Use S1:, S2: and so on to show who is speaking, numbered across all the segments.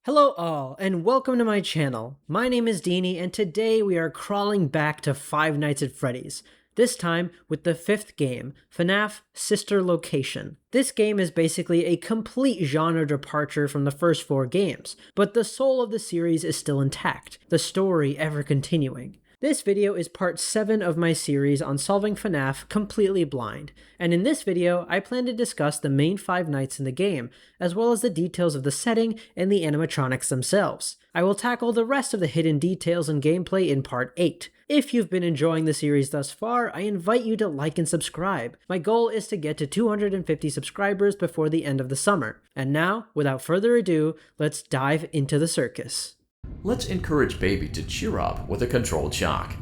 S1: Hello all, and welcome to my channel. My name is Deanie, and today we are crawling back to Five Nights at Freddy's. This time with the fifth game, FNAF Sister Location. This game is basically a complete genre departure from the first four games, but the soul of the series is still intact, the story ever continuing. This video is part 7 of my series on solving FNAF completely blind, and in this video I plan to discuss the main 5 nights in the game, as well as the details of the setting and the animatronics themselves. I will tackle the rest of the hidden details and gameplay in part 8. If you've been enjoying the series thus far, I invite you to like and subscribe. My goal is to get to 250 subscribers before the end of the summer. And now, without further ado, let's dive into the circus.
S2: Let's encourage Baby to cheer up with a controlled shock.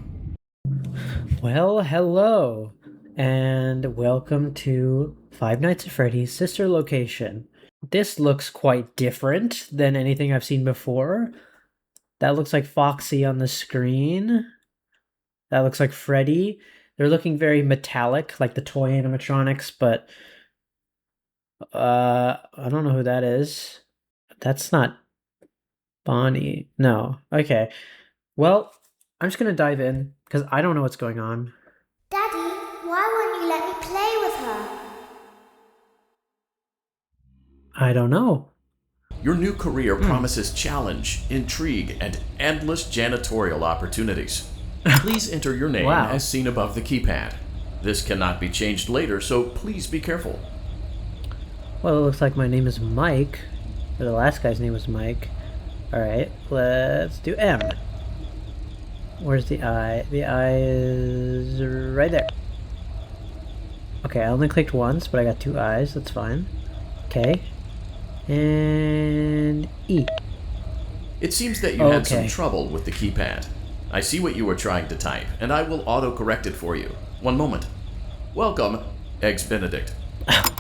S1: Well, hello, and welcome to Five Nights at Freddy's Sister Location. This looks quite different than anything I've seen before. That looks like Foxy on the screen. That looks like Freddy. They're looking very metallic, like the toy animatronics, but I don't know who that is. That's not Bonnie. No. Okay. Well, I'm just gonna dive in, because I don't know what's going on.
S3: Daddy, why won't you let me play with her?
S1: I don't know.
S2: Your new career promises challenge, intrigue, and endless janitorial opportunities. Please enter your name
S1: Wow.
S2: as seen above the keypad. This cannot be changed later, so please be careful.
S1: Well, it looks like my name is Mike. Or the last guy's name was Mike. Alright, let's do M. Where's the I? The I is right there. Okay, I only clicked once, but I got 2 I's. That's fine. Okay. And E.
S2: It seems that you had some trouble with the keypad. I see what you were trying to type, and I will auto-correct it for you. One moment. Welcome, Eggs Benedict.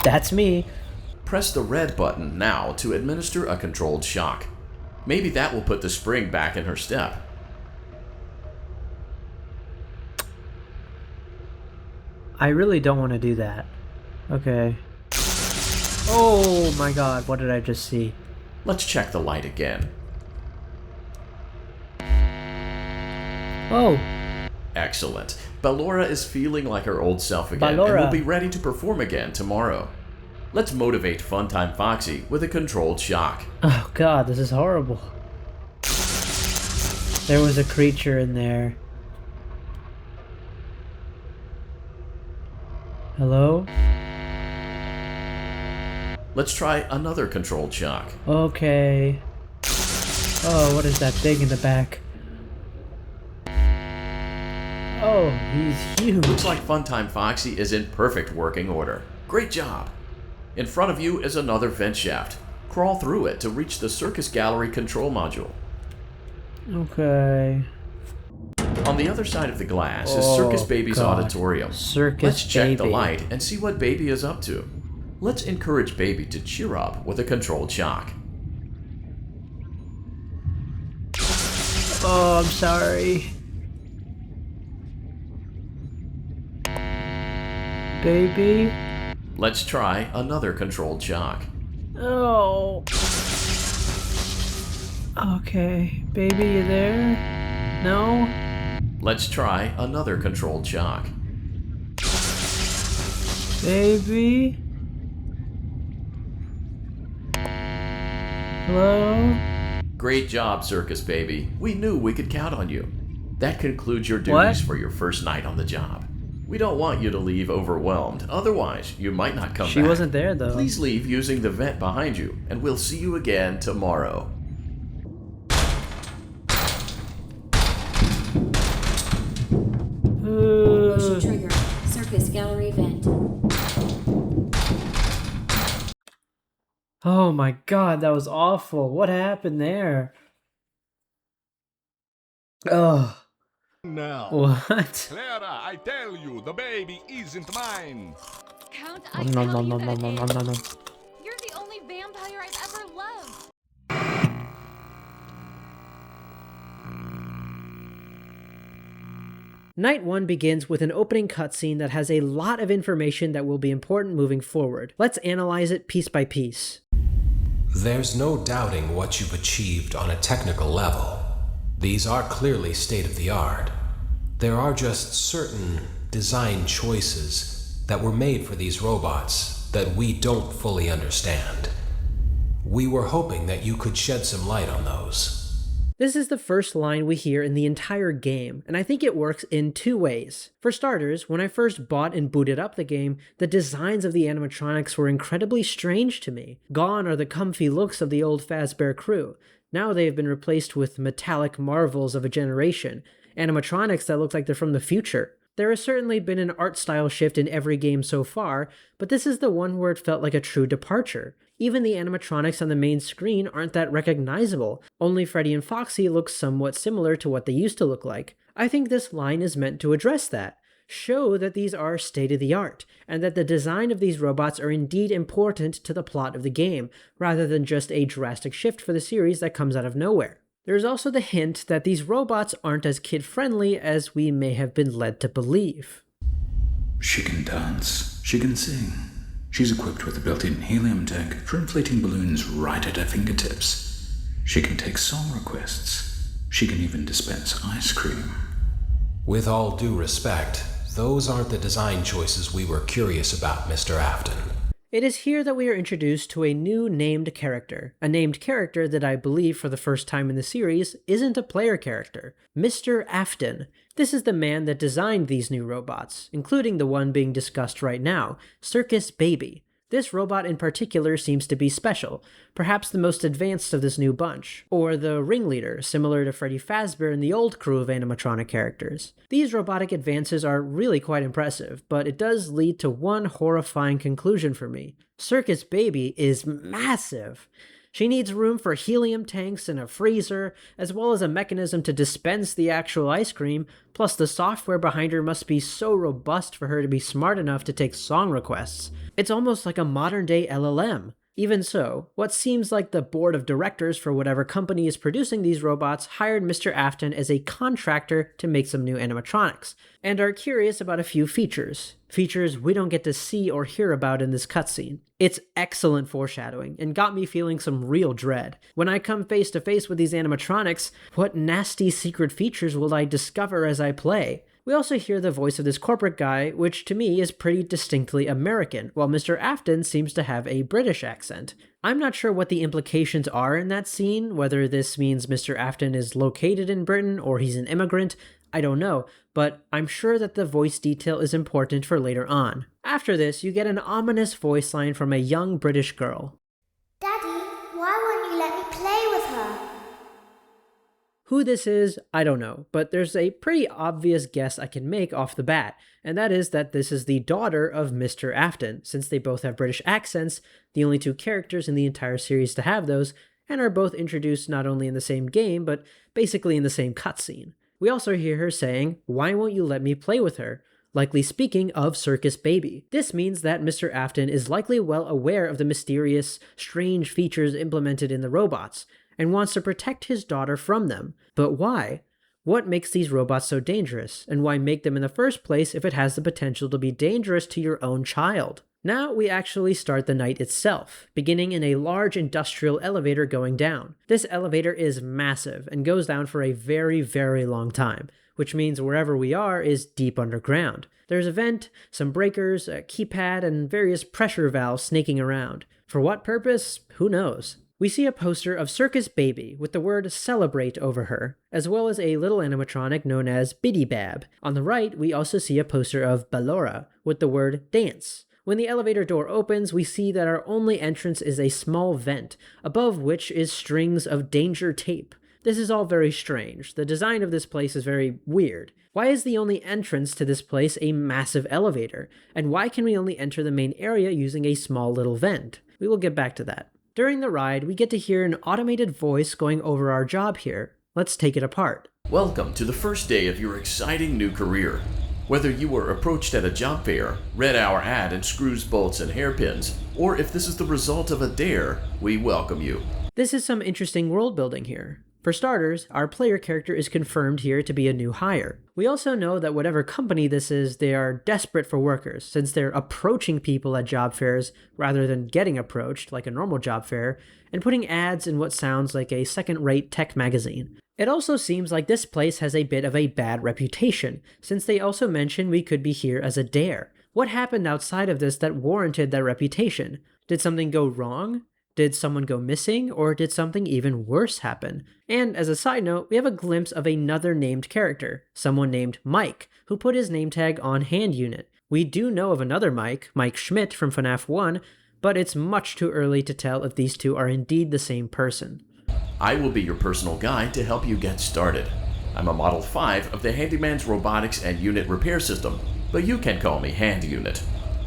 S1: That's me.
S2: Press the red button now to administer a controlled shock. Maybe that will put the spring back in her step.
S1: I really don't want to do that. Okay. Oh my god, what did I just see?
S2: Let's check the light again.
S1: Oh,
S2: Excellent. Ballora is feeling like her old self again and will be ready to perform again tomorrow. Let's motivate Funtime Foxy with a controlled shock.
S1: oh god, this is horrible. There was a creature in there. Hello?
S2: Let's try another controlled shock.
S1: Okay. Oh, what is that thing in the back? Oh, he's huge.
S2: Looks like Funtime Foxy is in perfect working order. Great job. In front of you is another vent shaft. Crawl through it to reach the Circus Gallery control module.
S1: Okay.
S2: On the other side of the glass is Circus Baby's auditorium. Let's check the light and see what Baby is up to. Let's encourage Baby to cheer up with a controlled shock.
S1: Oh, I'm sorry. Baby?
S2: Let's try another controlled shock.
S1: Oh. Okay. Baby, you there? No?
S2: Let's try another controlled shock.
S1: Baby? Hello?
S2: Great job, Circus Baby. We knew we could count on you. That concludes your duties for your first night on the job. We don't want you to leave overwhelmed, otherwise you might not come back.
S1: She wasn't there, though.
S2: Please leave using the vent behind you, and we'll see you again tomorrow.
S4: Motion trigger. Circus Gallery vent.
S1: Oh my god, that was awful. What happened there? Oh.
S5: Now.
S1: What?
S5: Clara, I tell you, the baby isn't mine.
S6: Count, I
S1: No,
S6: tell
S1: no,
S6: you
S1: no,
S6: that
S1: no,
S6: it
S1: no,
S6: is.
S1: no, no.
S6: You're the only vampire I've ever loved.
S1: Night 1 begins with an opening cutscene that has a lot of information that will be important moving forward. Let's analyze it piece by piece.
S7: There's no doubting what you've achieved on a technical level. These are clearly state-of-the-art. There are just certain design choices that were made for these robots that we don't fully understand. We were hoping that you could shed some light on those.
S1: This is the first line we hear in the entire game, and I think it works in two ways. For starters, when I first bought and booted up the game, the designs of the animatronics were incredibly strange to me. Gone are the comfy looks of the old Fazbear crew. Now they have been replaced with metallic marvels of a generation, animatronics that look like they're from the future. There has certainly been an art style shift in every game so far, but this is the one where it felt like a true departure. Even the animatronics on the main screen aren't that recognizable. Only Freddy and Foxy look somewhat similar to what they used to look like. I think this line is meant to address that. Show that these are state-of-the-art, and that the design of these robots are indeed important to the plot of the game, rather than just a drastic shift for the series that comes out of nowhere. There's also the hint that these robots aren't as kid-friendly as we may have been led to believe.
S8: She can dance. She can sing. She's equipped with a built-in helium tank for inflating balloons right at her fingertips. She can take song requests. She can even dispense ice cream.
S7: With all due respect, those aren't the design choices we were curious about, Mr. Afton.
S1: It is here that we are introduced to a new named character. A named character that I believe for the first time in the series isn't a player character. Mr. Afton. This is the man that designed these new robots, including the one being discussed right now, Circus Baby. This robot in particular seems to be special, perhaps the most advanced of this new bunch, or the ringleader, similar to Freddy Fazbear and the old crew of animatronic characters. These robotic advances are really quite impressive, but it does lead to one horrifying conclusion for me. Circus Baby is massive. She needs room for helium tanks and a freezer, as well as a mechanism to dispense the actual ice cream, plus the software behind her must be so robust for her to be smart enough to take song requests. It's almost like a modern-day LLM. Even so, what seems like the board of directors for whatever company is producing these robots hired Mr. Afton as a contractor to make some new animatronics, and are curious about a few features. Features we don't get to see or hear about in this cutscene. It's excellent foreshadowing, and got me feeling some real dread. When I come face to face with these animatronics, what nasty secret features will I discover as I play? We also hear the voice of this corporate guy, which to me is pretty distinctly American, while Mr. Afton seems to have a British accent. I'm not sure what the implications are in that scene, whether this means Mr. Afton is located in Britain or he's an immigrant, I don't know, but I'm sure that the voice detail is important for later on. After this, you get an ominous voice line from a young British girl.
S3: Daddy, why won't you let me play with her?
S1: Who this is, I don't know, but there's a pretty obvious guess I can make off the bat, and that is that this is the daughter of Mr. Afton, since they both have British accents, the only two characters in the entire series to have those, and are both introduced not only in the same game, but basically in the same cutscene. We also hear her saying, "Why won't you let me play with her?" likely speaking of Circus Baby. This means that Mr. Afton is likely well aware of the mysterious, strange features implemented in the robots, and wants to protect his daughter from them. But why? What makes these robots so dangerous, and why make them in the first place if it has the potential to be dangerous to your own child? Now we actually start the night itself, beginning in a large industrial elevator going down. This elevator is massive and goes down for a very, very long time, which means wherever we are is deep underground. There's a vent, some breakers, a keypad, and various pressure valves snaking around. For what purpose? Who knows? We see a poster of Circus Baby with the word "celebrate" over her, as well as a little animatronic known as Biddy Bab. On the right, we also see a poster of Ballora with the word "dance." When the elevator door opens, we see that our only entrance is a small vent, above which is strings of danger tape. This is all very strange. The design of this place is very weird. Why is the only entrance to this place a massive elevator? And why can we only enter the main area using a small little vent? We will get back to that. During the ride, we get to hear an automated voice going over our job here. Let's take it apart.
S2: Welcome to the first day of your exciting new career. Whether you were approached at a job fair, read our ad in screws, bolts, and hairpins, or if this is the result of a dare, we welcome you.
S1: This is some interesting world building here. For starters, our player character is confirmed here to be a new hire. We also know that whatever company this is, they are desperate for workers, since they're approaching people at job fairs rather than getting approached like a normal job fair, and putting ads in what sounds like a second-rate tech magazine. It also seems like this place has a bit of a bad reputation, since they also mention we could be here as a dare. What happened outside of this that warranted that reputation? Did something go wrong? Did someone go missing, or did something even worse happen? And as a side note, we have a glimpse of another named character, someone named Mike, who put his name tag on Hand Unit. We do know of another Mike, Mike Schmidt from FNAF 1, but it's much too early to tell if these two are indeed the same person.
S2: I will be your personal guide to help you get started. I'm a Model 5 of the Handyman's Robotics and Unit Repair System, but you can call me Hand Unit.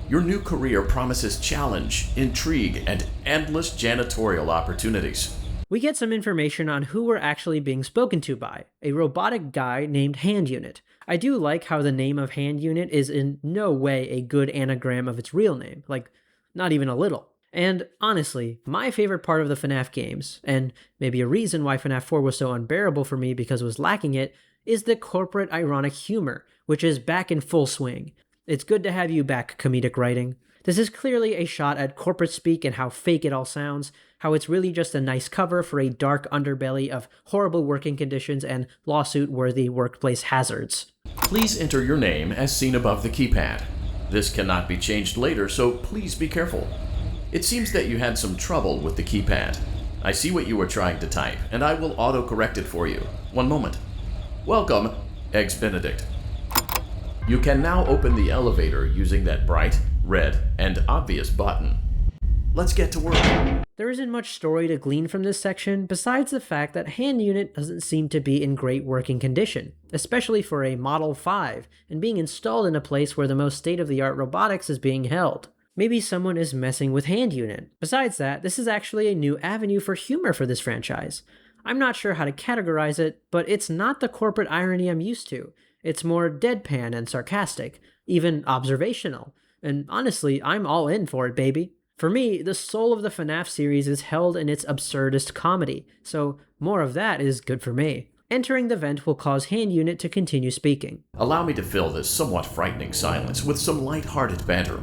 S2: Your new career promises challenge, intrigue, and endless janitorial opportunities.
S1: We get some information on who we're actually being spoken to by, a robotic guy named Hand Unit. I do like how the name of Hand Unit is in no way a good anagram of its real name, like, not even a little. And honestly, my favorite part of the FNAF games, and maybe a reason why FNAF 4 was so unbearable for me because it was lacking it, is the corporate ironic humor, which is back in full swing. It's good to have you back, comedic writing. This is clearly a shot at corporate speak and how fake it all sounds, how it's really just a nice cover for a dark underbelly of horrible working conditions and lawsuit-worthy workplace hazards.
S2: Please enter your name as seen above the keypad. This cannot be changed later, so please be careful. It seems that you had some trouble with the keypad. I see what you were trying to type, and I will auto-correct it for you. One moment. Welcome, Eggs Benedict. You can now open the elevator using that bright, red, and obvious button. Let's get to work.
S1: There isn't much story to glean from this section, besides the fact that Hand Unit doesn't seem to be in great working condition, especially for a Model 5, and being installed in a place where the most state-of-the-art robotics is being held. Maybe someone is messing with Hand Unit. Besides that, this is actually a new avenue for humor for this franchise. I'm not sure how to categorize it, but it's not the corporate irony I'm used to. It's more deadpan and sarcastic, even observational. And honestly, I'm all in for it, baby. For me, the soul of the FNAF series is held in its absurdist comedy, so more of that is good for me. Entering the vent will cause Hand Unit to continue speaking.
S2: Allow me to fill this somewhat frightening silence with some light-hearted banter.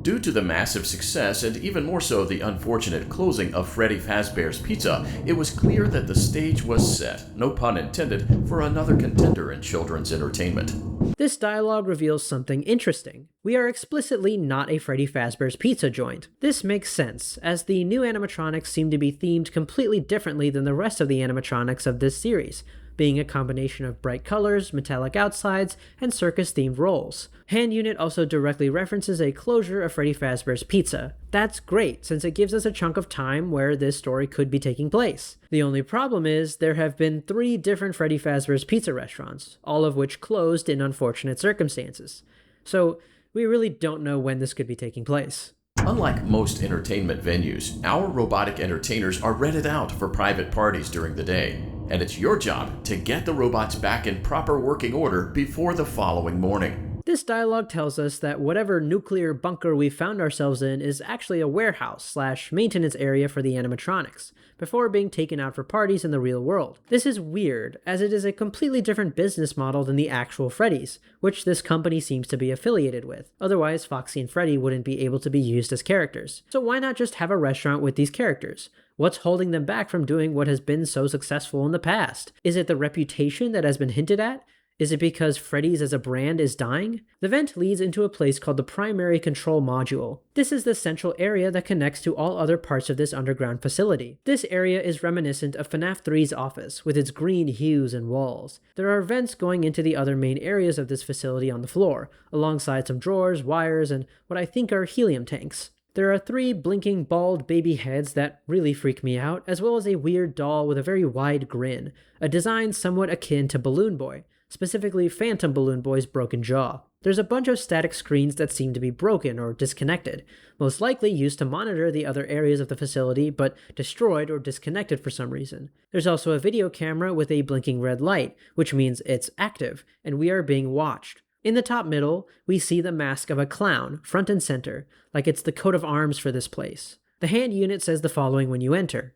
S2: Due to the massive success, and even more so the unfortunate closing of Freddy Fazbear's Pizza, it was clear that the stage was set, no pun intended, for another contender in children's entertainment.
S1: This dialogue reveals something interesting. We are explicitly not a Freddy Fazbear's Pizza joint. This makes sense, as the new animatronics seem to be themed completely differently than the rest of the animatronics of this series, being a combination of bright colors, metallic outsides, and circus-themed roles. Hand Unit also directly references a closure of Freddy Fazbear's Pizza. That's great, since it gives us a chunk of time where this story could be taking place. The only problem is, there have been 3 different Freddy Fazbear's Pizza restaurants, all of which closed in unfortunate circumstances. So, we really don't know when this could be taking place.
S2: Unlike most entertainment venues, our robotic entertainers are rented out for private parties during the day, and it's your job to get the robots back in proper working order before the following morning.
S1: This dialogue tells us that whatever nuclear bunker we found ourselves in is actually a warehouse/maintenance area for the animatronics, before being taken out for parties in the real world. This is weird, as it is a completely different business model than the actual Freddy's, which this company seems to be affiliated with. Otherwise, Foxy and Freddy wouldn't be able to be used as characters. So why not just have a restaurant with these characters? What's holding them back from doing what has been so successful in the past? Is it the reputation that has been hinted at? Is it because Freddy's as a brand is dying? The vent leads into a place called the Primary Control Module. This is the central area that connects to all other parts of this underground facility. This area is reminiscent of FNAF 3's office, with its green hues and walls. There are vents going into the other main areas of this facility on the floor, alongside some drawers, wires, and what I think are helium tanks. There are 3 blinking bald baby heads that really freak me out, as well as a weird doll with a very wide grin, a design somewhat akin to Balloon Boy, specifically Phantom Balloon Boy's broken jaw. There's a bunch of static screens that seem to be broken or disconnected, most likely used to monitor the other areas of the facility, but destroyed or disconnected for some reason. There's also a video camera with a blinking red light, which means it's active, and we are being watched. In the top middle, we see the mask of a clown, front and center, like it's the coat of arms for this place. The Hand Unit says the following when you enter.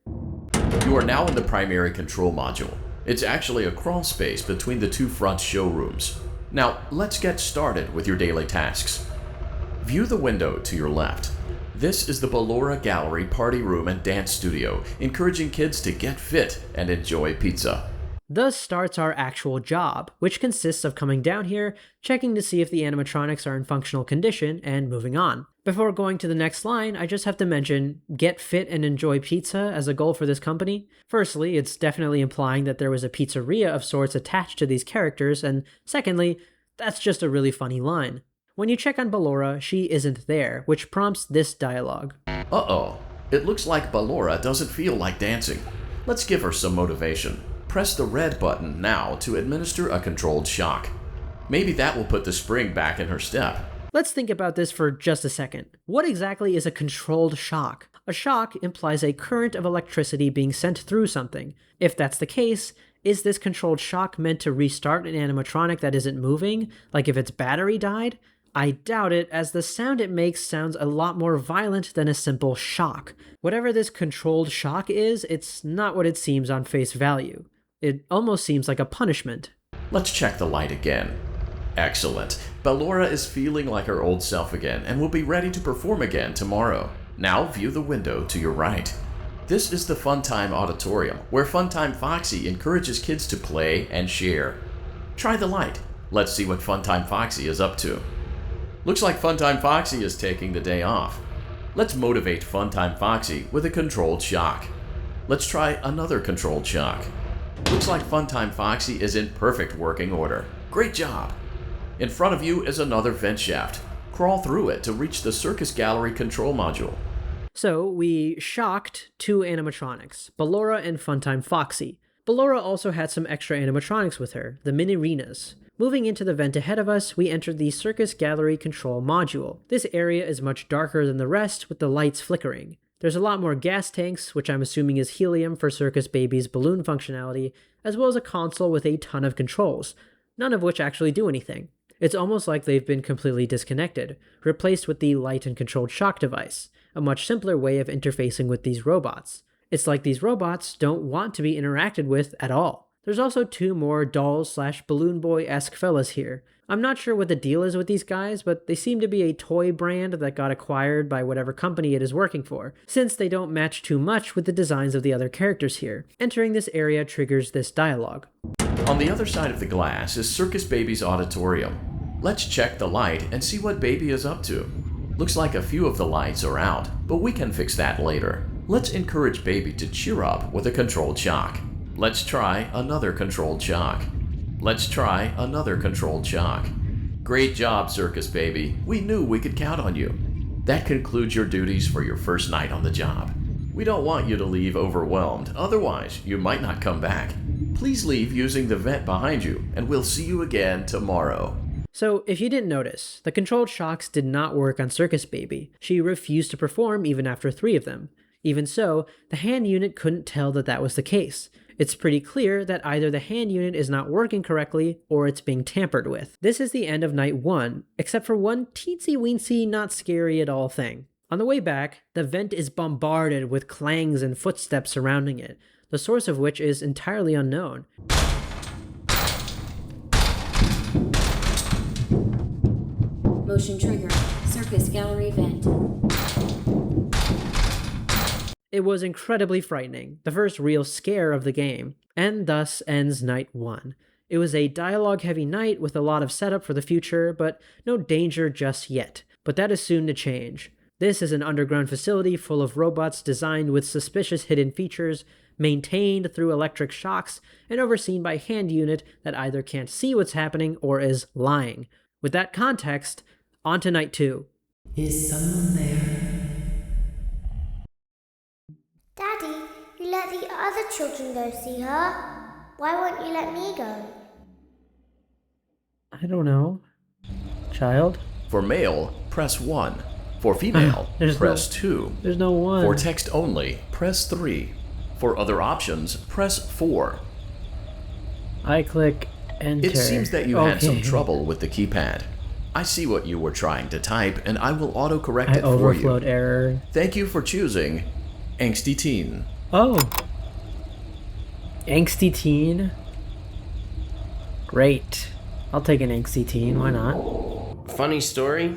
S2: You are now in the primary control module. It's actually a crawl space between the two front showrooms. Now, let's get started with your daily tasks. View the window to your left. This is the Ballora Gallery Party Room and Dance Studio, encouraging kids to get fit and enjoy pizza.
S1: Thus starts our actual job, which consists of coming down here, checking to see if the animatronics are in functional condition, and moving on. Before going to the next line, I just have to mention, get fit and enjoy pizza as a goal for this company. Firstly, it's definitely implying that there was a pizzeria of sorts attached to these characters, and secondly, that's just a really funny line. When you check on Ballora, she isn't there, which prompts this dialogue.
S2: Uh-oh, it looks like Ballora doesn't feel like dancing. Let's give her some motivation. Press the red button now to administer a controlled shock. Maybe that will put the spring back in her step.
S1: Let's think about this for just a second. What exactly is a controlled shock? A shock implies a current of electricity being sent through something. If that's the case, is this controlled shock meant to restart an animatronic that isn't moving, like if its battery died? I doubt it, as the sound it makes sounds a lot more violent than a simple shock. Whatever this controlled shock is, it's not what it seems on face value. It almost seems like a punishment.
S2: Let's check the light again. Excellent. Ballora is feeling like her old self again and will be ready to perform again tomorrow. Now view the window to your right. This is the Funtime Auditorium, where Funtime Foxy encourages kids to play and share. Try the light. Let's see what Funtime Foxy is up to. Looks like Funtime Foxy is taking the day off. Let's motivate Funtime Foxy with a controlled shock. Let's try another controlled shock. Looks like Funtime Foxy is in perfect working order. Great job! In front of you is another vent shaft. Crawl through it to reach the Circus Gallery control module.
S1: So we shocked two animatronics, Ballora and Funtime Foxy. Ballora also had some extra animatronics with her, the Minirinas. Moving into the vent ahead of us, we entered the Circus Gallery control module. This area is much darker than the rest, with the lights flickering. There's a lot more gas tanks, which I'm assuming is helium for Circus Baby's balloon functionality, as well as a console with a ton of controls, none of which actually do anything. It's almost like they've been completely disconnected, replaced with the light and controlled shock device, a much simpler way of interfacing with these robots. It's like these robots don't want to be interacted with at all. There's also two more dolls/balloon boy-esque fellas here. I'm not sure what the deal is with these guys, but they seem to be a toy brand that got acquired by whatever company it is working for, since they don't match too much with the designs of the other characters here. Entering this area triggers this dialogue.
S2: On the other side of the glass is Circus Baby's auditorium. Let's check the light and see what Baby is up to. Looks like a few of the lights are out, but we can fix that later. Let's encourage Baby to cheer up with a controlled shock. Let's try another controlled shock. Let's try another controlled shock. Great job, Circus Baby. We knew we could count on you. That concludes your duties for your first night on the job. We don't want you to leave overwhelmed, otherwise you might not come back. Please leave using the vent behind you, and we'll see you again tomorrow.
S1: So, if you didn't notice, the controlled shocks did not work on Circus Baby. She refused to perform even after 3 of them. Even so, the hand unit couldn't tell that that was the case. It's pretty clear that either the hand unit is not working correctly or it's being tampered with. This is the end of night 1, except for one teensy-weensy, not scary at all thing. On the way back, the vent is bombarded with clangs and footsteps surrounding it, the source of which is entirely unknown.
S4: Motion trigger. Circus Gallery vent.
S1: It was incredibly frightening, the first real scare of the game, and thus ends night 1. It was a dialogue-heavy night with a lot of setup for the future, but no danger just yet. But that is soon to change. This is an underground facility full of robots designed with suspicious hidden features, maintained through electric shocks, and overseen by a hand unit that either can't see what's happening or is lying. With that context, on to night 2.
S9: Is someone there?
S3: Daddy, you let the other children go see her. Why won't you let me go?
S1: I don't know. Child?
S2: For male, press 1. For female, press 2.
S1: There's no 1.
S2: For text only, press 3. For other options, press 4.
S1: I click enter.
S2: It seems that you had some trouble with the keypad. I see what you were trying to type, and I will autocorrect it for you.
S1: Overflowed error.
S2: Thank you for choosing Angsty Teen.
S1: Oh, Angsty teen? Great. I'll take an angsty teen, why not?
S10: Funny story.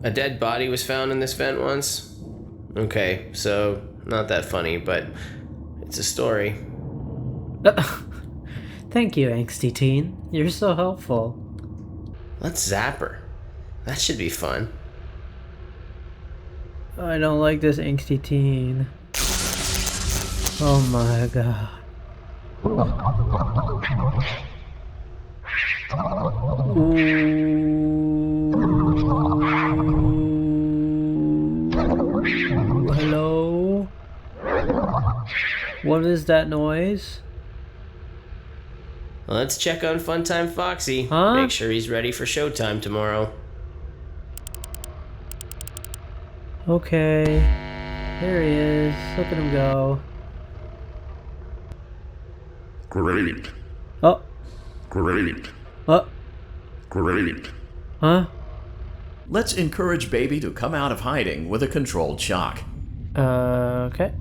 S10: A dead body was found in this vent once. Okay, so not that funny, but it's a story.
S1: Thank you, angsty teen. You're so helpful.
S10: Let's zap her. That should be fun.
S1: I don't like this angsty teen. Oh my god. Ooh. Hello? What is that noise?
S10: Let's check on Funtime Foxy.
S1: Huh?
S10: Make sure he's ready for showtime tomorrow.
S1: Okay. There he is. Look at him go.
S5: Great.
S1: Oh.
S5: Great.
S1: Oh.
S5: Great.
S1: Huh?
S2: Let's encourage baby to come out of hiding with a controlled shock.
S1: Okay.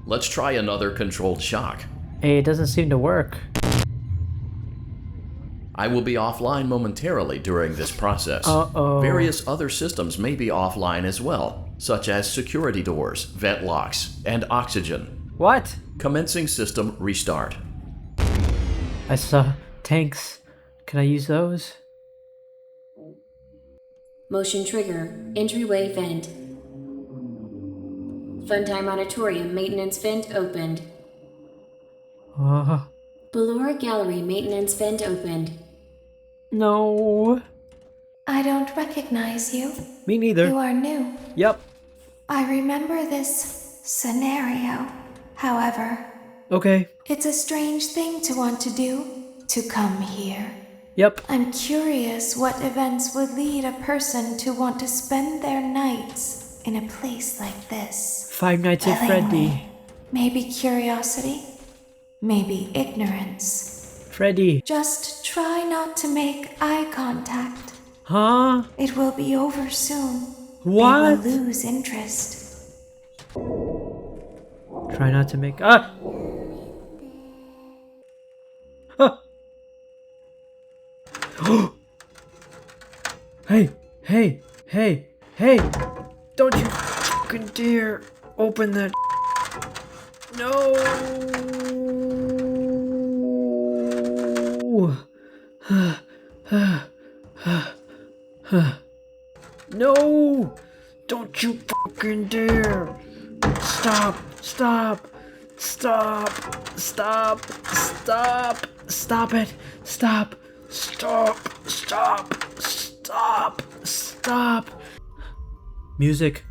S2: Let's try another controlled shock.
S1: Hey, it doesn't seem to work.
S2: I will be offline momentarily during this process.
S1: Uh-oh.
S2: Various other systems may be offline as well, such as security doors, vent locks, and oxygen.
S1: What?
S2: Commencing system restart.
S1: I saw tanks. Can I use those?
S4: Motion trigger. Entryway vent. Funtime Auditorium maintenance vent opened. Ballora Gallery maintenance vent opened.
S1: No.
S11: I don't recognize you.
S1: Me neither.
S11: You are new.
S1: Yep.
S11: I remember this scenario. However,
S1: Okay.
S11: it's a strange thing to want to do, to come here.
S1: Yep.
S11: I'm curious what events would lead a person to want to spend their nights in a place like this.
S1: Five Nights at
S11: Willingly.
S1: Freddy.
S11: Maybe curiosity, maybe ignorance.
S1: Freddy.
S11: Just try not to make eye contact.
S1: Huh?
S11: It will be over soon.
S1: What?
S11: They will lose interest.
S1: Try not to make. Ah! Huh. Hey! Hey! Hey! Hey! Don't you fucking dare open that. No! No! Don't you fucking dare! Stop! Stop! Stop! Stop! Stop! Stop it! Stop! Stop! Stop! Stop! Stop! Music.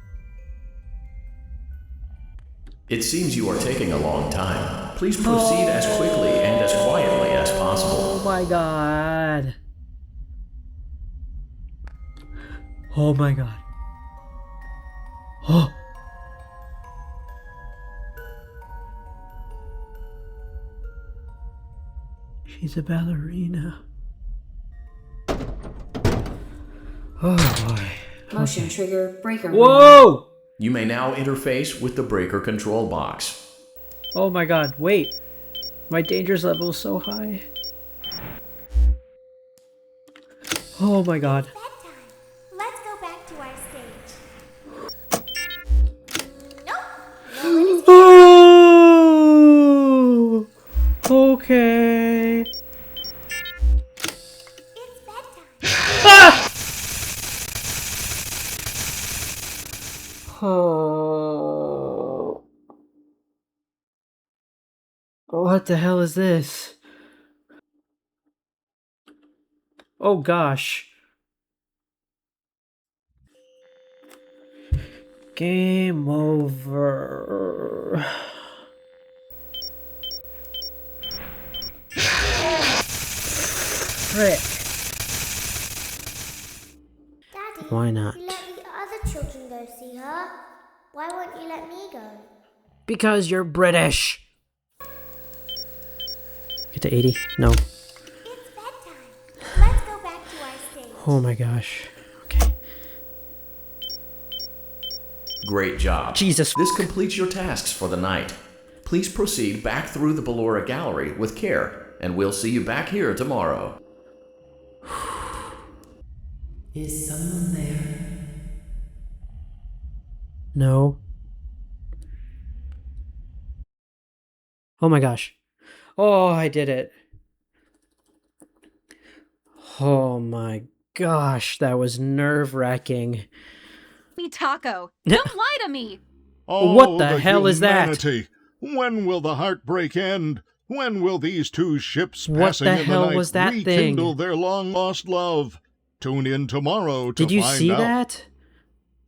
S2: It seems you are taking a long time. Please proceed as quickly and as quietly as possible.
S1: Oh my god. Oh my god. Oh. She's a ballerina. Oh boy.
S4: Motion trigger. Breaker.
S1: Whoa!
S2: You may now interface with the breaker control box.
S1: Oh my god, wait. My dangerous level is so high. Oh my god.
S3: Bedtime. Let's go back to our stage. Nope.
S1: Oh, okay.
S3: It's bedtime.
S1: Ah! Oh. What the hell is this? Oh gosh. Game over. Frick.
S3: Daddy,
S1: Why not?
S3: you let the other children go see her. Why won't you let me go?
S1: Because you're British. Get to 80? No.
S3: It's bedtime. Let's go back to our stage.
S1: Oh my gosh. Okay.
S2: Great job.
S1: Jesus.
S2: This completes your tasks for the night. Please proceed back through the Ballora Gallery with care, and we'll see you back here tomorrow.
S9: Is someone there?
S1: No. Oh my gosh. Oh, I did it. Oh my gosh, that was nerve-wracking.
S6: Me taco. Don't lie to me.
S5: Oh,
S1: What the hell is that?
S5: humanity. When will the heartbreak end? When will these two ships
S1: What
S5: passing
S1: the
S5: in the
S1: hell
S5: night
S1: was that
S5: rekindle
S1: thing?
S5: their long-lost love? Tune in tomorrow to
S1: Did you
S5: find
S1: see
S5: out.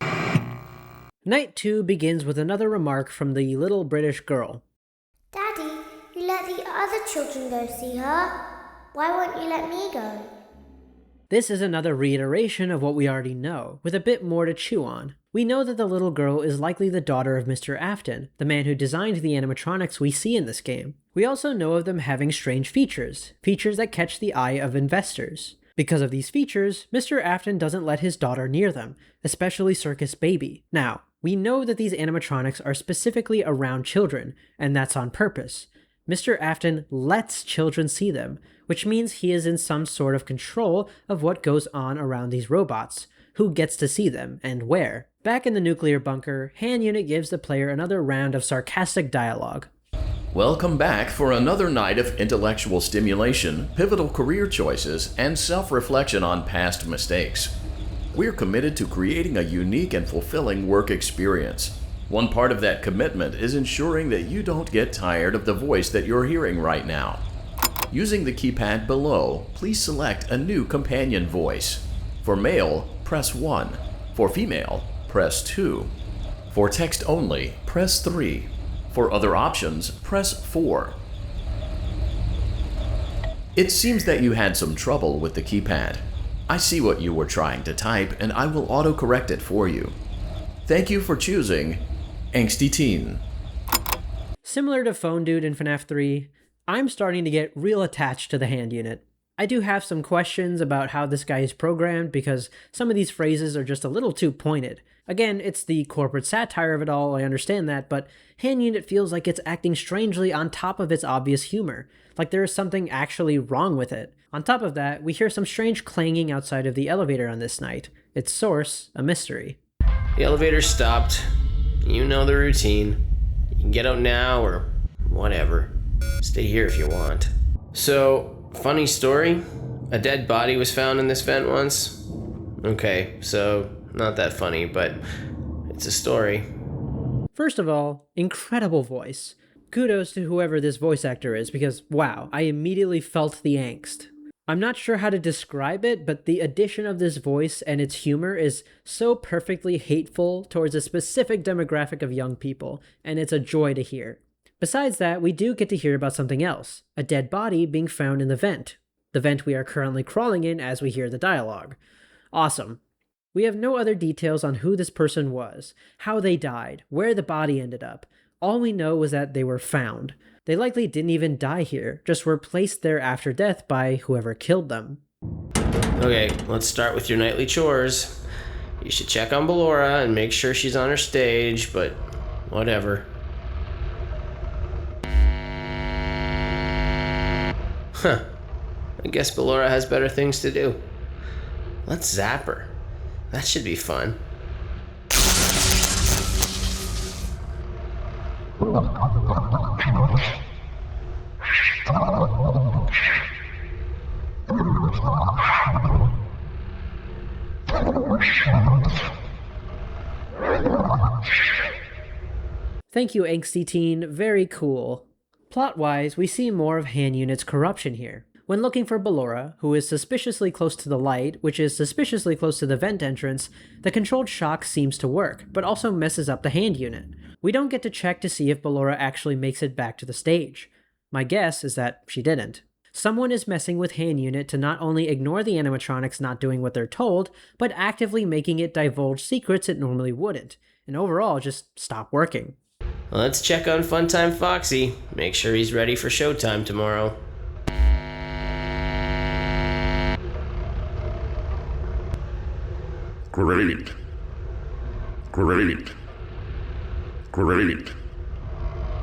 S1: that? Night 2 begins with another remark from the little British girl.
S3: Daddy, you let the other children go see her. Why won't you let me go?
S1: This is another reiteration of what we already know, with a bit more to chew on. We know that the little girl is likely the daughter of Mr. Afton, the man who designed the animatronics we see in this game. We also know of them having strange features that catch the eye of investors. Because of these features, Mr. Afton doesn't let his daughter near them, especially Circus Baby. Now, we know that these animatronics are specifically around children, and that's on purpose. Mr. Afton lets children see them, which means he is in some sort of control of what goes on around these robots, who gets to see them, and where. Back in the nuclear bunker, Han Unit gives the player another round of sarcastic dialogue.
S2: Welcome back for another night of intellectual stimulation, pivotal career choices, and self-reflection on past mistakes. We're committed to creating a unique and fulfilling work experience. One part of that commitment is ensuring that you don't get tired of the voice that you're hearing right now. Using the keypad below, please select a new companion voice. For male, press 1. For female, press 2. For text only, press 3. For other options, press 4. It seems that you had some trouble with the keypad. I see what you were trying to type, and I will autocorrect it for you. Thank you for choosing Angsty Teen.
S1: Similar to Phone Dude in FNAF 3, I'm starting to get real attached to the hand unit. I do have some questions about how this guy is programmed because some of these phrases are just a little too pointed. Again, it's the corporate satire of it all, I understand that, but hand unit feels like it's acting strangely on top of its obvious humor, like there is something actually wrong with it. On top of that, we hear some strange clanging outside of the elevator on this night. Its source, a mystery.
S10: The elevator stopped. You know the routine. You can get out now or whatever. Stay here if you want. So, funny story. A dead body was found in this vent once. Okay, so not that funny, but it's a story.
S1: First of all, incredible voice. Kudos to whoever this voice actor is because, wow, I immediately felt the angst. I'm not sure how to describe it, but the addition of this voice and its humor is so perfectly hateful towards a specific demographic of young people, and it's a joy to hear. Besides that, we do get to hear about something else, a dead body being found in the vent we are currently crawling in as we hear the dialogue. Awesome. We have no other details on who this person was, how they died, where the body ended up. All we know was that they were found. They likely didn't even die here, just were placed there after death by whoever killed them.
S10: Okay, let's start with your nightly chores. You should check on Ballora and make sure she's on her stage, but whatever. Huh. I guess Ballora has better things to do. Let's zap her. That should be fun.
S1: Thank you, Angsty Teen. Very cool. Plot-wise, we see more of Han Unit's corruption here. When looking for Ballora, who is suspiciously close to the light, which is suspiciously close to the vent entrance, the controlled shock seems to work, but also messes up the hand unit. We don't get to check to see if Ballora actually makes it back to the stage. My guess is that she didn't. Someone is messing with hand unit to not only ignore the animatronics not doing what they're told, but actively making it divulge secrets it normally wouldn't, and overall just stop working.
S10: Let's check on Funtime Foxy. Make sure he's ready for showtime tomorrow.
S5: Great. Great. Great.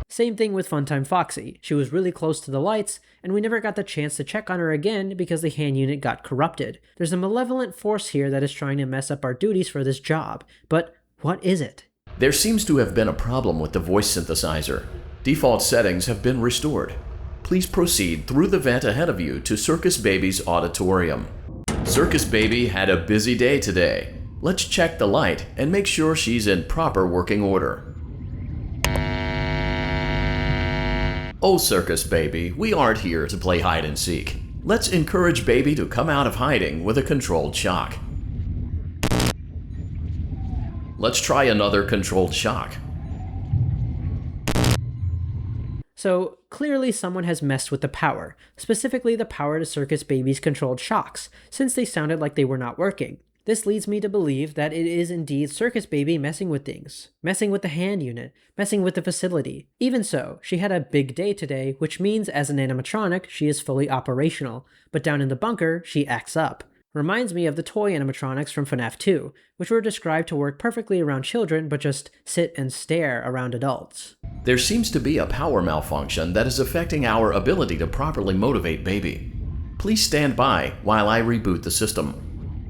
S1: Same thing with Funtime Foxy. She was really close to the lights, and we never got the chance to check on her again because the hand unit got corrupted. There's a malevolent force here that is trying to mess up our duties for this job. But what is it?
S2: There seems to have been a problem with the voice synthesizer. Default settings have been restored. Please proceed through the vent ahead of you to Circus Baby's auditorium. Circus Baby had a busy day today. Let's check the light and make sure she's in proper working order. Oh, Circus Baby, we aren't here to play hide and seek. Let's encourage Baby to come out of hiding with a controlled shock. Let's try another controlled shock.
S1: So, clearly someone has messed with the power, specifically the power to Circus Baby's controlled shocks, since they sounded like they were not working. This leads me to believe that it is indeed Circus Baby messing with things, messing with the hand unit, messing with the facility. Even so, she had a big day today, which means as an animatronic, she is fully operational, but down in the bunker, she acts up. Reminds me of the toy animatronics from FNAF 2, which were described to work perfectly around children but just sit and stare around adults.
S2: There seems to be a power malfunction that is affecting our ability to properly motivate Baby. Please stand by while I reboot the system.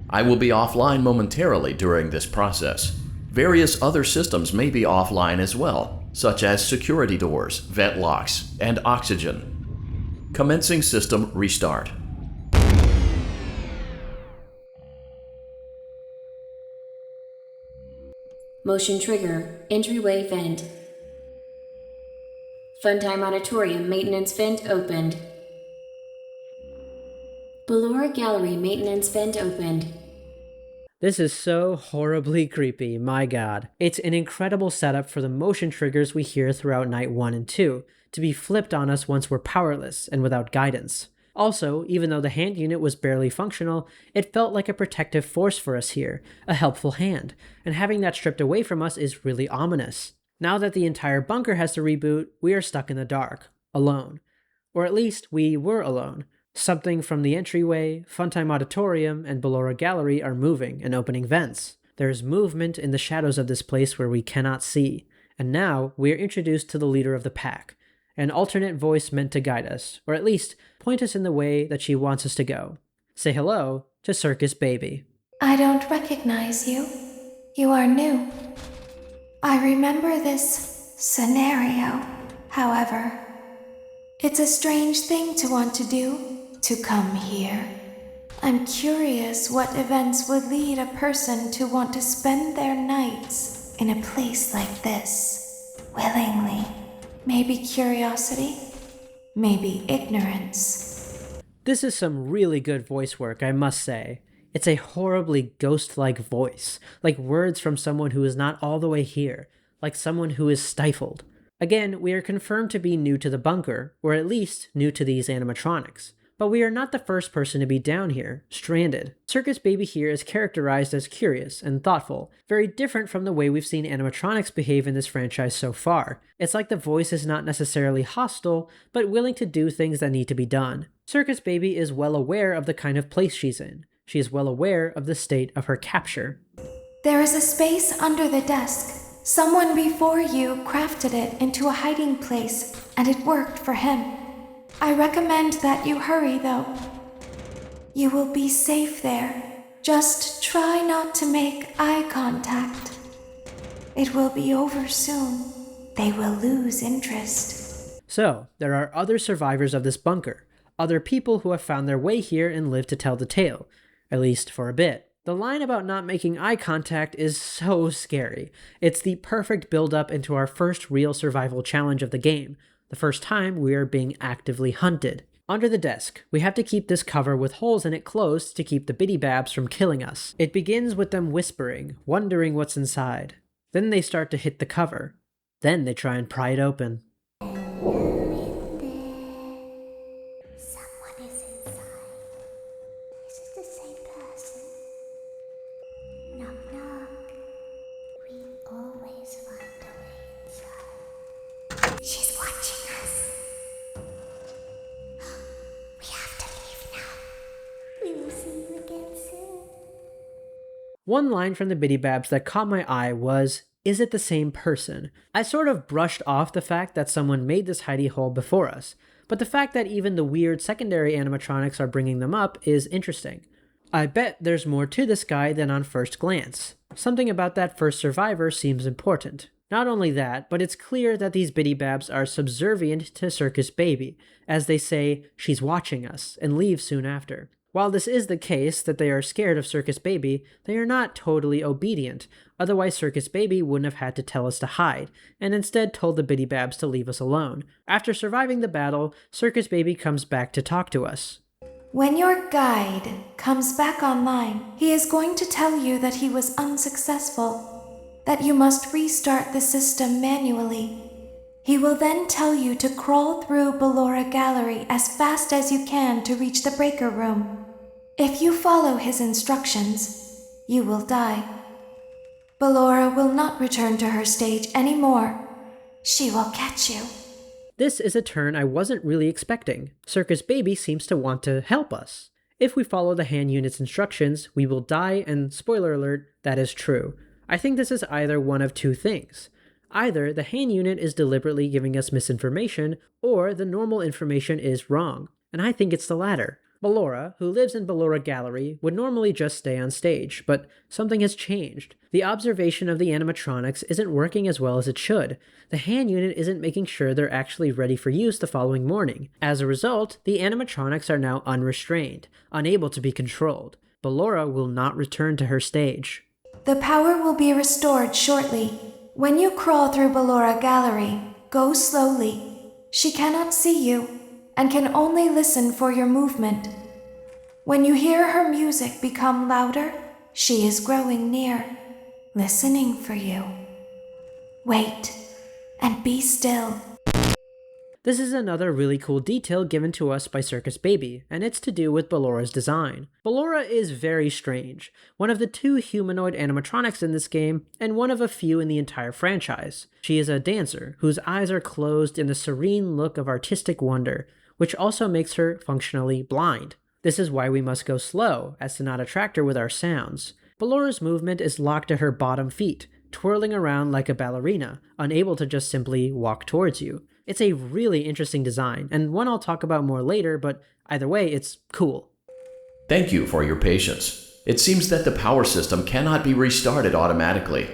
S2: I will be offline momentarily during this process. Various other systems may be offline as well, such as security doors, vent locks, and oxygen. Commencing system restart.
S4: Motion trigger, entryway vent. Funtime Auditorium maintenance vent opened. Ballora Gallery maintenance vent opened.
S1: This is so horribly creepy, my god. It's an incredible setup for the motion triggers we hear throughout Night 1 and 2, to be flipped on us once we're powerless and without guidance. Also, even though the hand unit was barely functional, it felt like a protective force for us here, a helpful hand, and having that stripped away from us is really ominous. Now that the entire bunker has to reboot, we are stuck in the dark, alone. Or at least, we were alone. Something from the entryway, Funtime Auditorium, and Ballora Gallery are moving and opening vents. There is movement in the shadows of this place where we cannot see. And now, we are introduced to the leader of the pack, an alternate voice meant to guide us, or at least point us in the way that she wants us to go. Say hello to Circus Baby.
S11: I don't recognize you. You are new. I remember this scenario, however. It's a strange thing to want to do, to come here. I'm curious what events would lead a person to want to spend their nights in a place like this, willingly. Maybe curiosity, maybe ignorance.
S1: This is some really good voice work, I must say. It's a horribly ghost-like voice, like words from someone who is not all the way here, like someone who is stifled. Again, we are confirmed to be new to the bunker, or at least new to these animatronics. But we are not the first person to be down here, stranded. Circus Baby here is characterized as curious and thoughtful, very different from the way we've seen animatronics behave in this franchise so far. It's like the voice is not necessarily hostile, but willing to do things that need to be done. Circus Baby is well aware of the kind of place she's in. She is well aware of the state of her capture.
S11: There is a space under the desk. Someone before you crafted it into a hiding place, and it worked for him. I recommend that you hurry, though. You will be safe there. Just try not to make eye contact. It will be over soon. They will lose interest.
S1: So, there are other survivors of this bunker, other people who have found their way here and live to tell the tale, at least for a bit. The line about not making eye contact is so scary. It's the perfect build-up into our first real survival challenge of the game, the first time we are being actively hunted. Under the desk, we have to keep this cover with holes in it closed to keep the biddy babs from killing us. It begins with them whispering, wondering what's inside. Then they start to hit the cover. Then they try and pry it open. One line from the Biddy Babs that caught my eye was, is it the same person? I sort of brushed off the fact that someone made this hidey hole before us, but the fact that even the weird secondary animatronics are bringing them up is interesting. I bet there's more to this guy than on first glance. Something about that first survivor seems important. Not only that, but it's clear that these Biddy Babs are subservient to Circus Baby, as they say, "She's watching us," and leave soon after. While this is the case that they are scared of Circus Baby, they are not totally obedient, otherwise Circus Baby wouldn't have had to tell us to hide, and instead told the Biddy Babs to leave us alone. After surviving the battle, Circus Baby comes back to talk to us.
S11: When your guide comes back online, he is going to tell you that he was unsuccessful, that you must restart the system manually. He will then tell you to crawl through Ballora Gallery as fast as you can to reach the breaker room. If you follow his instructions, you will die. Ballora will not return to her stage anymore. She will catch you.
S1: This is a turn I wasn't really expecting. Circus Baby seems to want to help us. If we follow the hand unit's instructions, we will die, and spoiler alert, that is true. I think this is either one of two things. Either the hand unit is deliberately giving us misinformation, or the normal information is wrong. And I think it's the latter. Ballora, who lives in Ballora Gallery, would normally just stay on stage, but something has changed. The observation of the animatronics isn't working as well as it should. The hand unit isn't making sure they're actually ready for use the following morning. As a result, the animatronics are now unrestrained, unable to be controlled. Ballora will not return to her stage.
S11: The power will be restored shortly. When you crawl through Ballora Gallery, go slowly. She cannot see you and can only listen for your movement. When you hear her music become louder, she is growing near, listening for you. Wait and be still.
S1: This is another really cool detail given to us by Circus Baby, and it's to do with Ballora's design. Ballora is very strange, one of the 2 humanoid animatronics in this game, and one of a few in the entire franchise. She is a dancer, whose eyes are closed in a serene look of artistic wonder, which also makes her functionally blind. This is why we must go slow, as to not attract her with our sounds. Ballora's movement is locked to her bottom feet, twirling around like a ballerina, unable to just simply walk towards you. It's a really interesting design, and one I'll talk about more later, but either way, it's cool.
S2: Thank you for your patience. It seems that the power system cannot be restarted automatically.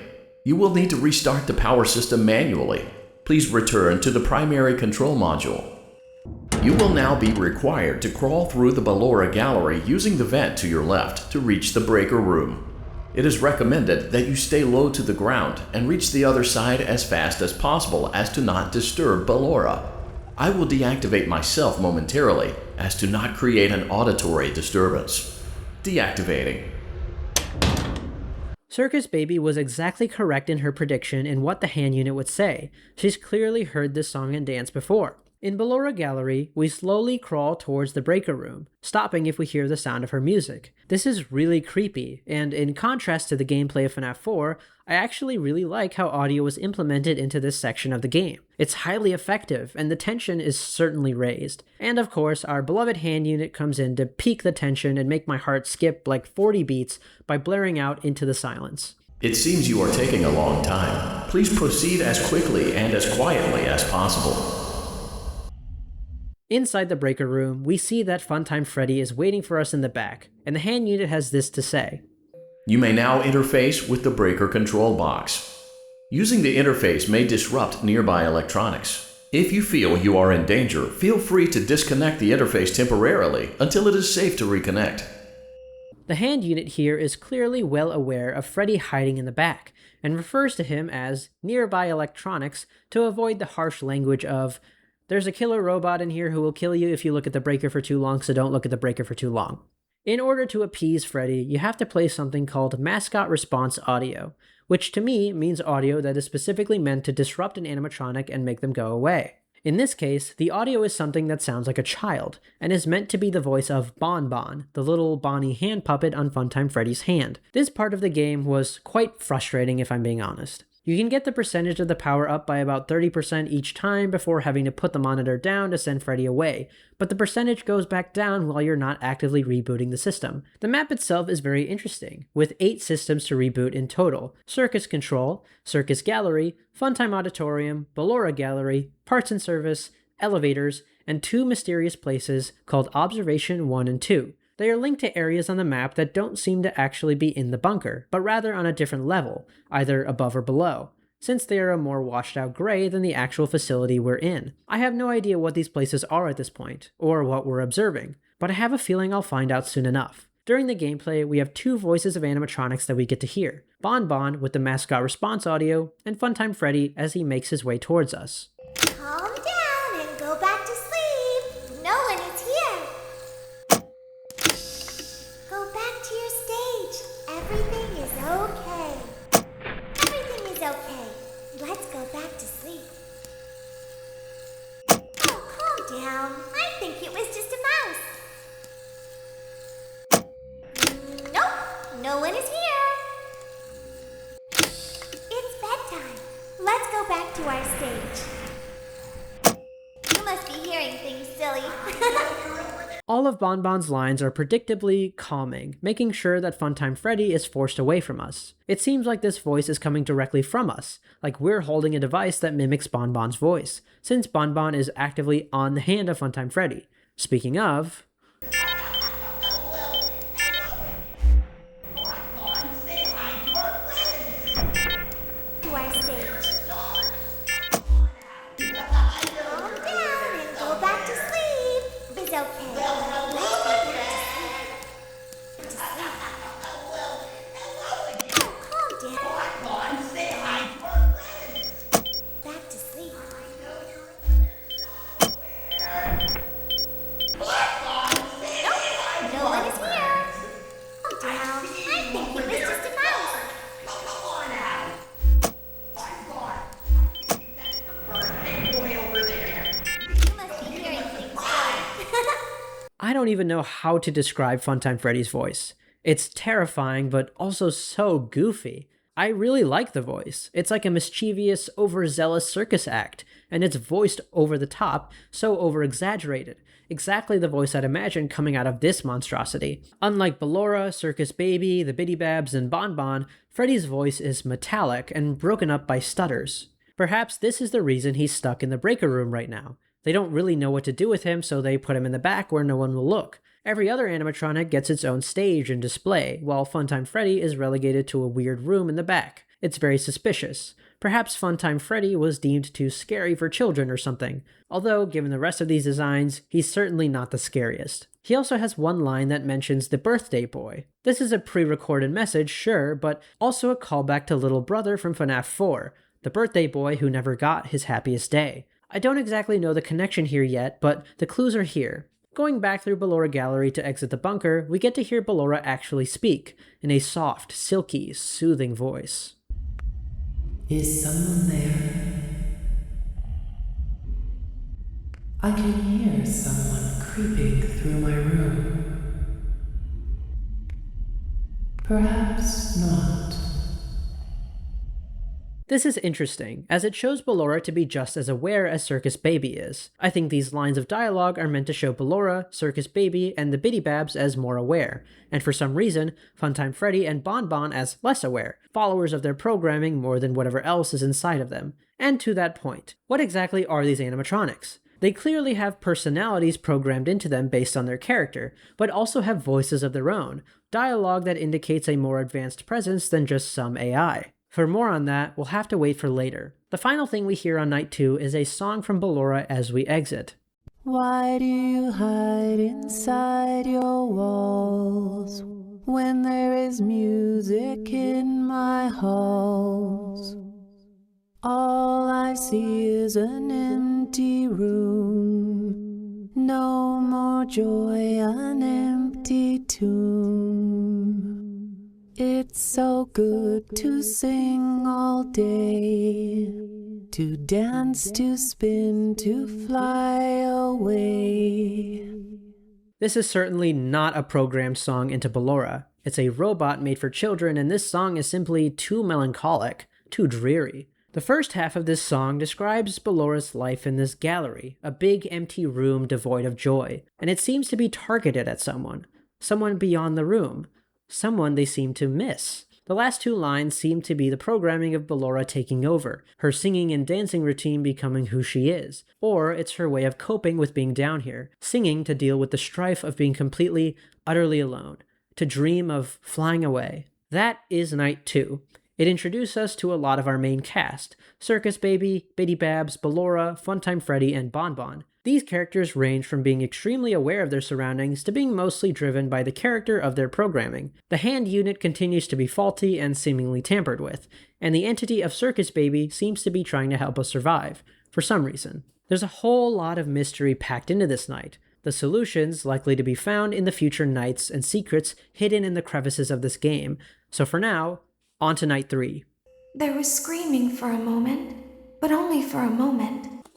S2: You will need to restart the power system manually. Please return to the primary control module. You will now be required to crawl through the Ballora Gallery using the vent to your left to reach the breaker room. It is recommended that you stay low to the ground and reach the other side as fast as possible as to not disturb Ballora. I will deactivate myself momentarily as to not create an auditory disturbance. Deactivating.
S1: Circus Baby was exactly correct in her prediction in what the hand unit would say. She's clearly heard this song and dance before. In Ballora Gallery, we slowly crawl towards the breaker room, stopping if we hear the sound of her music. This is really creepy, and in contrast to the gameplay of FNAF 4, I actually really like how audio was implemented into this section of the game. It's highly effective, and the tension is certainly raised. And of course, our beloved hand unit comes in to peak the tension and make my heart skip like 40 beats by blaring out into the silence.
S2: It seems you are taking a long time. Please proceed as quickly and as quietly as possible.
S1: Inside the breaker room, we see that Funtime Freddy is waiting for us in the back, and the hand unit has this to say.
S2: You may now interface with the breaker control box. Using the interface may disrupt nearby electronics. If you feel you are in danger, feel free to disconnect the interface temporarily until it is safe to reconnect.
S1: The hand unit here is clearly well aware of Freddy hiding in the back, and refers to him as nearby electronics to avoid the harsh language of, "There's a killer robot in here who will kill you if you look at the breaker for too long, so don't look at the breaker for too long." In order to appease Freddy, you have to play something called mascot response audio, which to me means audio that is specifically meant to disrupt an animatronic and make them go away. In this case, the audio is something that sounds like a child, and is meant to be the voice of Bon Bon, the little Bonnie hand puppet on Funtime Freddy's hand. This part of the game was quite frustrating if I'm being honest. You can get the percentage of the power up by about 30% each time before having to put the monitor down to send Freddy away, but the percentage goes back down while you're not actively rebooting the system. The map itself is very interesting, with 8 systems to reboot in total: Circus Control, Circus Gallery, Funtime Auditorium, Ballora Gallery, Parts and Service, Elevators, and 2 mysterious places called Observation 1 and 2. They are linked to areas on the map that don't seem to actually be in the bunker, but rather on a different level, either above or below, since they are a more washed out gray than the actual facility we're in. I have no idea what these places are at this point, or what we're observing, but I have a feeling I'll find out soon enough. During the gameplay, we have 2 voices of animatronics that we get to hear: Bon Bon with the mascot response audio, and Funtime Freddy as he makes his way towards us.
S3: Calm down and go back to sleep. No one is here. Go back to your stage. Everything is okay. Everything is okay. Let's go back to sleep. Oh, calm down. I think it was just a mouse. Nope, no one is here. It's bedtime. Let's go back to our stage. You must be hearing things, silly.
S1: All of Bon Bon's lines are predictably calming, making sure that Funtime Freddy is forced away from us. It seems like this voice is coming directly from us, like we're holding a device that mimics Bon Bon's voice, since Bon Bon is actively on the hand of Funtime Freddy. Speaking of...
S3: To our stage. Calm down and go back to sleep. It's okay. Let's go back to sleep. Oh, calm down. Back to sleep. Nope, no one is here. Calm down. I think it was just a mouse. You must be hearing things.
S1: I don't even know how to describe Funtime Freddy's voice. It's terrifying, but also so goofy. I really like the voice. It's like a mischievous, overzealous circus act, and it's voiced over the top, so over-exaggerated. Exactly the voice I'd imagine coming out of this monstrosity. Unlike Ballora, Circus Baby, the Biddy Babs, and Bon Bon, Freddy's voice is metallic and broken up by stutters. Perhaps this is the reason he's stuck in the breaker room right now. They don't really know what to do with him, so they put him in the back where no one will look. Every other animatronic gets its own stage and display, while Funtime Freddy is relegated to a weird room in the back. It's very suspicious. Perhaps Funtime Freddy was deemed too scary for children or something, although given the rest of these designs, he's certainly not the scariest. He also has one line that mentions the birthday boy. This is a pre-recorded message, sure, but also a callback to Little Brother from FNAF 4, the birthday boy who never got his happiest day. I don't exactly know the connection here yet, but the clues are here. Going back through Ballora Gallery to exit the bunker, we get to hear Ballora actually speak, in a soft, silky, soothing voice.
S9: Is someone there? I can hear someone creeping through my room. Perhaps not.
S1: This is interesting, as it shows Ballora to be just as aware as Circus Baby is. I think these lines of dialogue are meant to show Ballora, Circus Baby, and the Biddy Babs as more aware, and for some reason, Funtime Freddy and Bon Bon as less aware, followers of their programming more than whatever else is inside of them. And to that point, what exactly are these animatronics? They clearly have personalities programmed into them based on their character, but also have voices of their own, dialogue that indicates a more advanced presence than just some AI. For more on that, we'll have to wait for later. The final thing we hear on night 2 is a song from Ballora as we exit.
S9: Why do you hide inside your walls when there is music in my halls? All I see is an empty room, no more joy, an empty tomb. It's so good to sing all day, to dance, to spin, to fly away.
S1: This is certainly not a programmed song into Ballora. It's a robot made for children, and this song is simply too melancholic. too dreary. The first half of this song describes Bellora's life in this gallery, a big empty room devoid of joy, and it seems to be targeted at someone beyond the room, someone they seem to miss. The last two lines seem to be the programming of Bellora taking over, her singing and dancing routine becoming who she is, or it's her way of coping with being down here, singing to deal with the strife of being completely, utterly alone, to dream of flying away. That is Night 2. It introduced us to a lot of our main cast: Circus Baby, Bitty Babs, Bellora, Funtime Freddy, and Bon Bon. These characters range from being extremely aware of their surroundings to being mostly driven by the character of their programming. The hand unit continues to be faulty and seemingly tampered with, and the entity of Circus Baby seems to be trying to help us survive, for some reason. There's a whole lot of mystery packed into this night, the solutions likely to be found in the future nights and secrets hidden in the crevices of this game. So for now, on to Night 3.
S11: There was screaming for a moment, but only for a moment.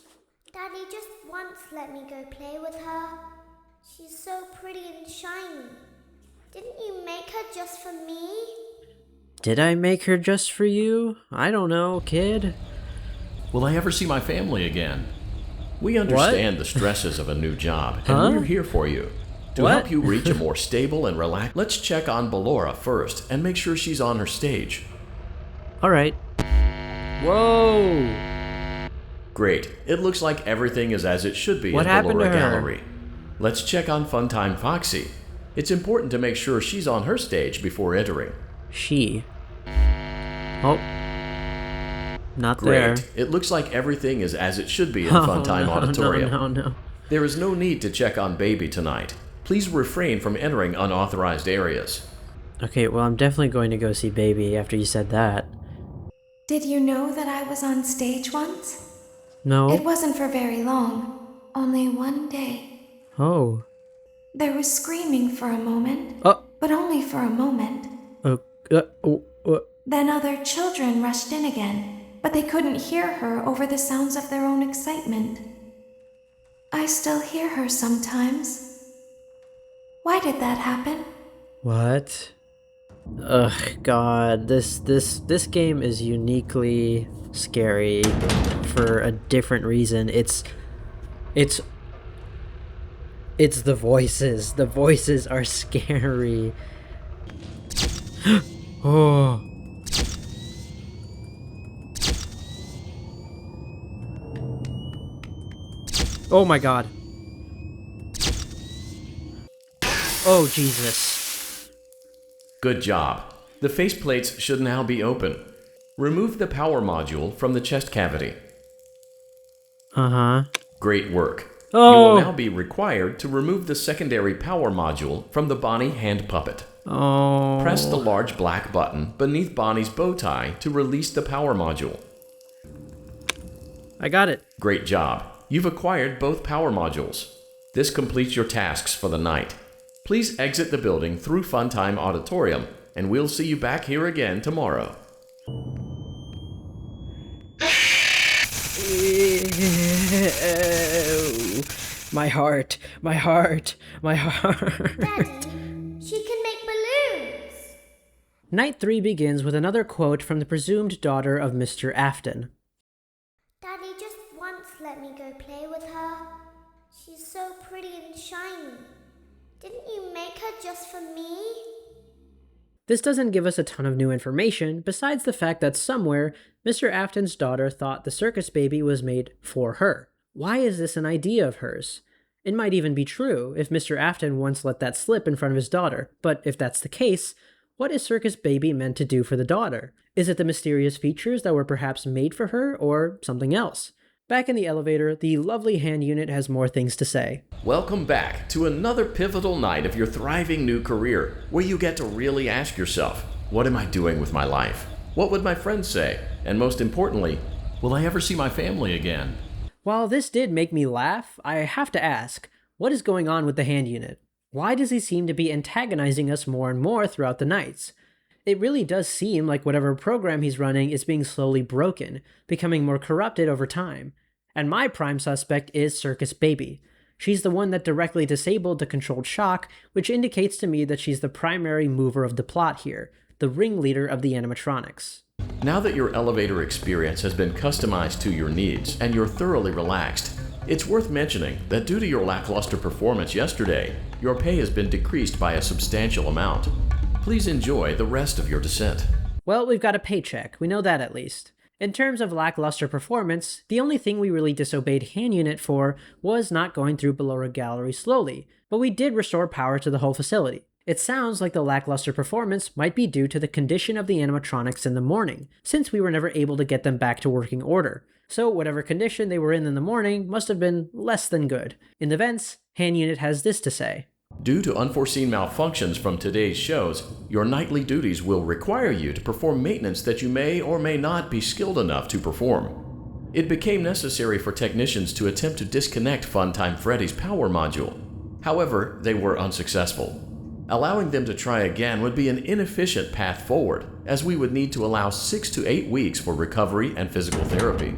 S3: Daddy just once let me go play with her. She's so pretty and shiny. Didn't you make her just for me?
S1: Did I make her just for you? I don't know, kid.
S2: Will I ever see my family again? We understand the stresses of a new job, and we're here for you. To help you reach a more stable and relaxed, let's check on Bellora first and make sure she's on her stage.
S1: All right. Whoa!
S2: Great. It looks like everything is as it should be
S1: What
S2: in
S1: happened
S2: Bellora
S1: to her?
S2: Gallery. Let's check on Funtime Foxy. It's important to make sure she's on her stage before entering.
S1: She. Oh. Not
S2: Great.
S1: there.
S2: It looks like everything is as it should be in Funtime Auditorium.
S1: No.
S2: There is no need to check on Baby tonight. Please refrain from entering unauthorized areas.
S1: Okay, well, I'm definitely going to go see Baby after you said that.
S11: Did you know that I was on stage once?
S1: No?
S11: It wasn't for very long, only one day.
S1: Oh.
S11: There was screaming for a moment, but only for a moment. Then other children rushed in again, but they couldn't hear her over the sounds of their own excitement. I still hear her sometimes. Why did that happen?
S1: What? Ugh, God, this game is uniquely scary for a different reason. It's the voices. The voices are scary. Oh. Oh my God. Oh, Jesus.
S2: Good job. The faceplates should now be open. Remove the power module from the chest cavity.
S1: Uh-huh.
S2: Great work.
S1: Oh.
S2: You will now be required to remove the secondary power module from the Bonnie hand puppet.
S1: Oh.
S2: Press the large black button beneath Bonnie's bow tie to release the power module.
S1: I got it.
S2: Great job. You've acquired both power modules. This completes your tasks for the night. Please exit the building through Funtime Auditorium, and we'll see you back here again tomorrow.
S1: My heart.
S3: Daddy, she can make balloons.
S1: Night 3 begins with another quote from the presumed daughter of Mr. Afton.
S3: Daddy just once let me go play with her. She's so pretty and shiny. Didn't you make her just for me?
S1: This doesn't give us a ton of new information, besides the fact that somewhere, Mr. Afton's daughter thought the circus baby was made for her. Why is this an idea of hers? It might even be true if Mr. Afton once let that slip in front of his daughter, but if that's the case, what is Circus Baby meant to do for the daughter? Is it the mysterious features that were perhaps made for her, or something else? Back in the elevator, the lovely hand unit has more things to say.
S2: Welcome back to another pivotal night of your thriving new career, where you get to really ask yourself, what am I doing with my life? What would my friends say? And most importantly, will I ever see my family again?
S1: While this did make me laugh, I have to ask, what is going on with the hand unit? Why does he seem to be antagonizing us more and more throughout the nights? It really does seem like whatever program he's running is being slowly broken, becoming more corrupted over time. And my prime suspect is Circus Baby. She's the one that directly disabled the controlled shock, which indicates to me that she's the primary mover of the plot here, the ringleader of the animatronics.
S2: Now that your elevator experience has been customized to your needs and you're thoroughly relaxed, it's worth mentioning that due to your lackluster performance yesterday, your pay has been decreased by a substantial amount. Please enjoy the rest of your descent.
S1: Well, we've got a paycheck, we know that at least. In terms of lackluster performance, the only thing we really disobeyed Hand Unit for was not going through Ballora Gallery slowly, but we did restore power to the whole facility. It sounds like the lackluster performance might be due to the condition of the animatronics in the morning, since we were never able to get them back to working order. So whatever condition they were in the morning must have been less than good. In the vents, Hand Unit has this to say.
S2: Due to unforeseen malfunctions from today's shows, your nightly duties will require you to perform maintenance that you may or may not be skilled enough to perform. It became necessary for technicians to attempt to disconnect Funtime Freddy's power module. However, they were unsuccessful. Allowing them to try again would be an inefficient path forward, as we would need to allow 6 to 8 weeks for recovery and physical therapy.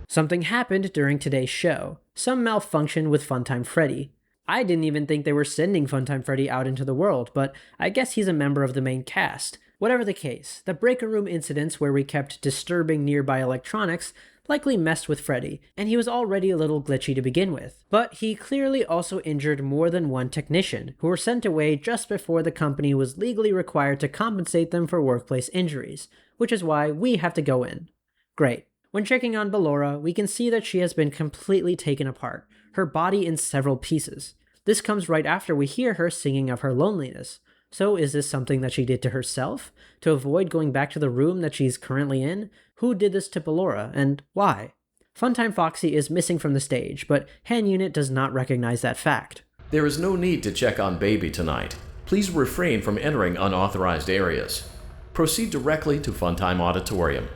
S1: Something happened during today's show. Some malfunction with Funtime Freddy. I didn't even think they were sending Funtime Freddy out into the world, but I guess he's a member of the main cast. Whatever the case, the breaker room incidents where we kept disturbing nearby electronics likely messed with Freddy, and he was already a little glitchy to begin with. But he clearly also injured more than one technician, who were sent away just before the company was legally required to compensate them for workplace injuries, which is why we have to go in. Great. When checking on Ballora, we can see that she has been completely taken apart, her body in several pieces. This comes right after we hear her singing of her loneliness. So is this something that she did to herself, to avoid going back to the room that she's currently in? Who did this to Ballora, and why? Funtime Foxy is missing from the stage, but Hand Unit does not recognize that fact.
S2: There is no need to check on Baby tonight. Please refrain from entering unauthorized areas. Proceed directly to Funtime Auditorium.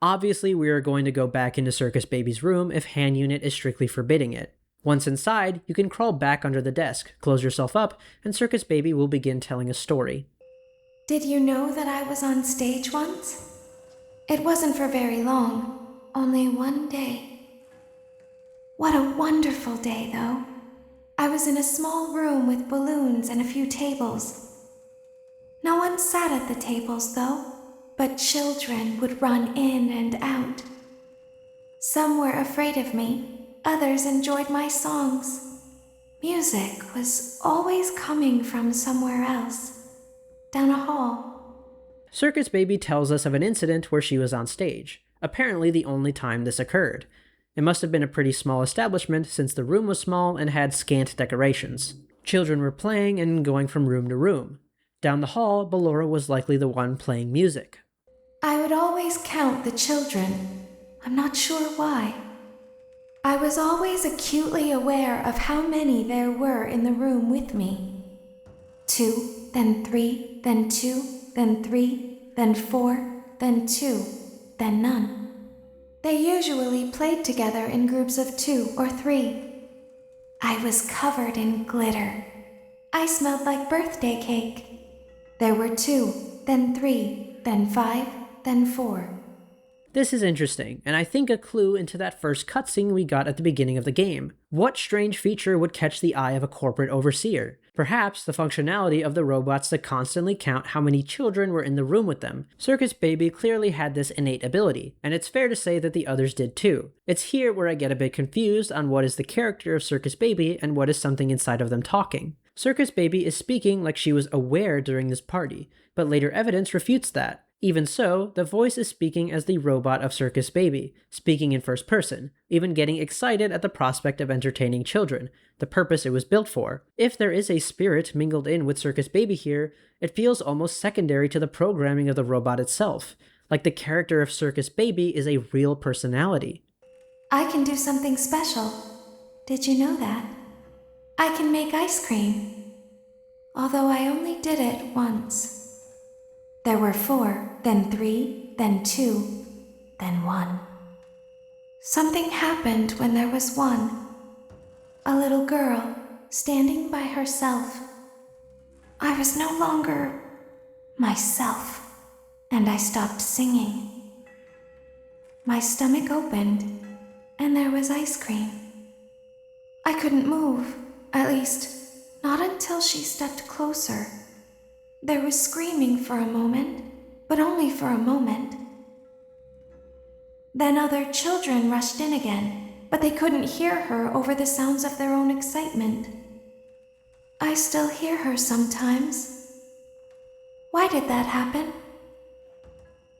S1: Obviously, we are going to go back into Circus Baby's room if Hand Unit is strictly forbidding it. Once inside, you can crawl back under the desk, close yourself up, and Circus Baby will begin telling a story.
S11: Did you know that I was on stage once? It wasn't for very long, only one day. What a wonderful day, though. I was in a small room with balloons and a few tables. No one sat at the tables, though, but children would run in and out. Some were afraid of me. Others enjoyed my songs. Music was always coming from somewhere else, down a hall.
S1: Circus Baby tells us of an incident where she was on stage, apparently the only time this occurred. It must have been a pretty small establishment since the room was small and had scant decorations. Children were playing and going from room to room. Down the hall, Ballora was likely the one playing music.
S11: I would always count the children. I'm not sure why. I was always acutely aware of how many there were in the room with me. 2, then 3, then 2, then 3, then 4, then 2, then none. They usually played together in groups of 2 or 3. I was covered in glitter. I smelled like birthday cake. There were 2, then 3, then 5, then 4.
S1: This is interesting, and I think a clue into that first cutscene we got at the beginning of the game. What strange feature would catch the eye of a corporate overseer? Perhaps the functionality of the robots to constantly count how many children were in the room with them. Circus Baby clearly had this innate ability, and it's fair to say that the others did too. It's here where I get a bit confused on what is the character of Circus Baby and what is something inside of them talking. Circus Baby is speaking like she was aware during this party, but later evidence refutes that. Even so, the voice is speaking as the robot of Circus Baby, speaking in first person, even getting excited at the prospect of entertaining children, the purpose it was built for. If there is a spirit mingled in with Circus Baby here, it feels almost secondary to the programming of the robot itself, like the character of Circus Baby is a real personality.
S11: I can do something special. Did you know that? I can make ice cream. Although I only did it once. There were 4, then 3, then 2, then 1. Something happened when there was 1. A little girl standing by herself. I was no longer myself, and I stopped singing. My stomach opened, and there was ice cream. I couldn't move, at least, not until she stepped closer. There was screaming for a moment, but only for a moment. Then other children rushed in again, but they couldn't hear her over the sounds of their own excitement. I still hear her sometimes. Why did that happen?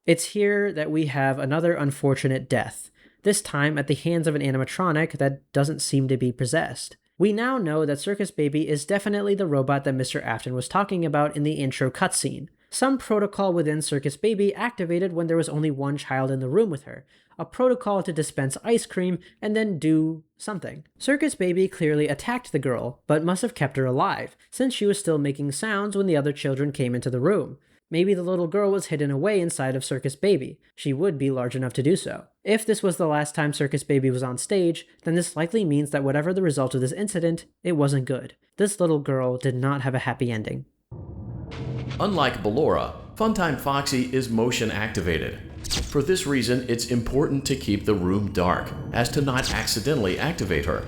S1: It's here that we have another unfortunate death, this time at the hands of an animatronic that doesn't seem to be possessed. We now know that Circus Baby is definitely the robot that Mr. Afton was talking about in the intro cutscene. Some protocol within Circus Baby activated when there was only one child in the room with her, a protocol to dispense ice cream and then do something. Circus Baby clearly attacked the girl, but must have kept her alive, since she was still making sounds when the other children came into the room. Maybe the little girl was hidden away inside of Circus Baby. She would be large enough to do so. If this was the last time Circus Baby was on stage, then this likely means that whatever the result of this incident, it wasn't good. This little girl did not have a happy ending.
S2: Unlike Ballora, Funtime Foxy is motion activated. For this reason, it's important to keep the room dark, as to not accidentally activate her.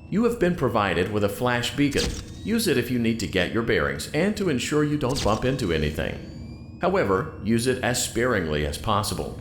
S2: You have been provided with a flash beacon. Use it if you need to get your bearings and to ensure you don't bump into anything. However, use it as sparingly as possible.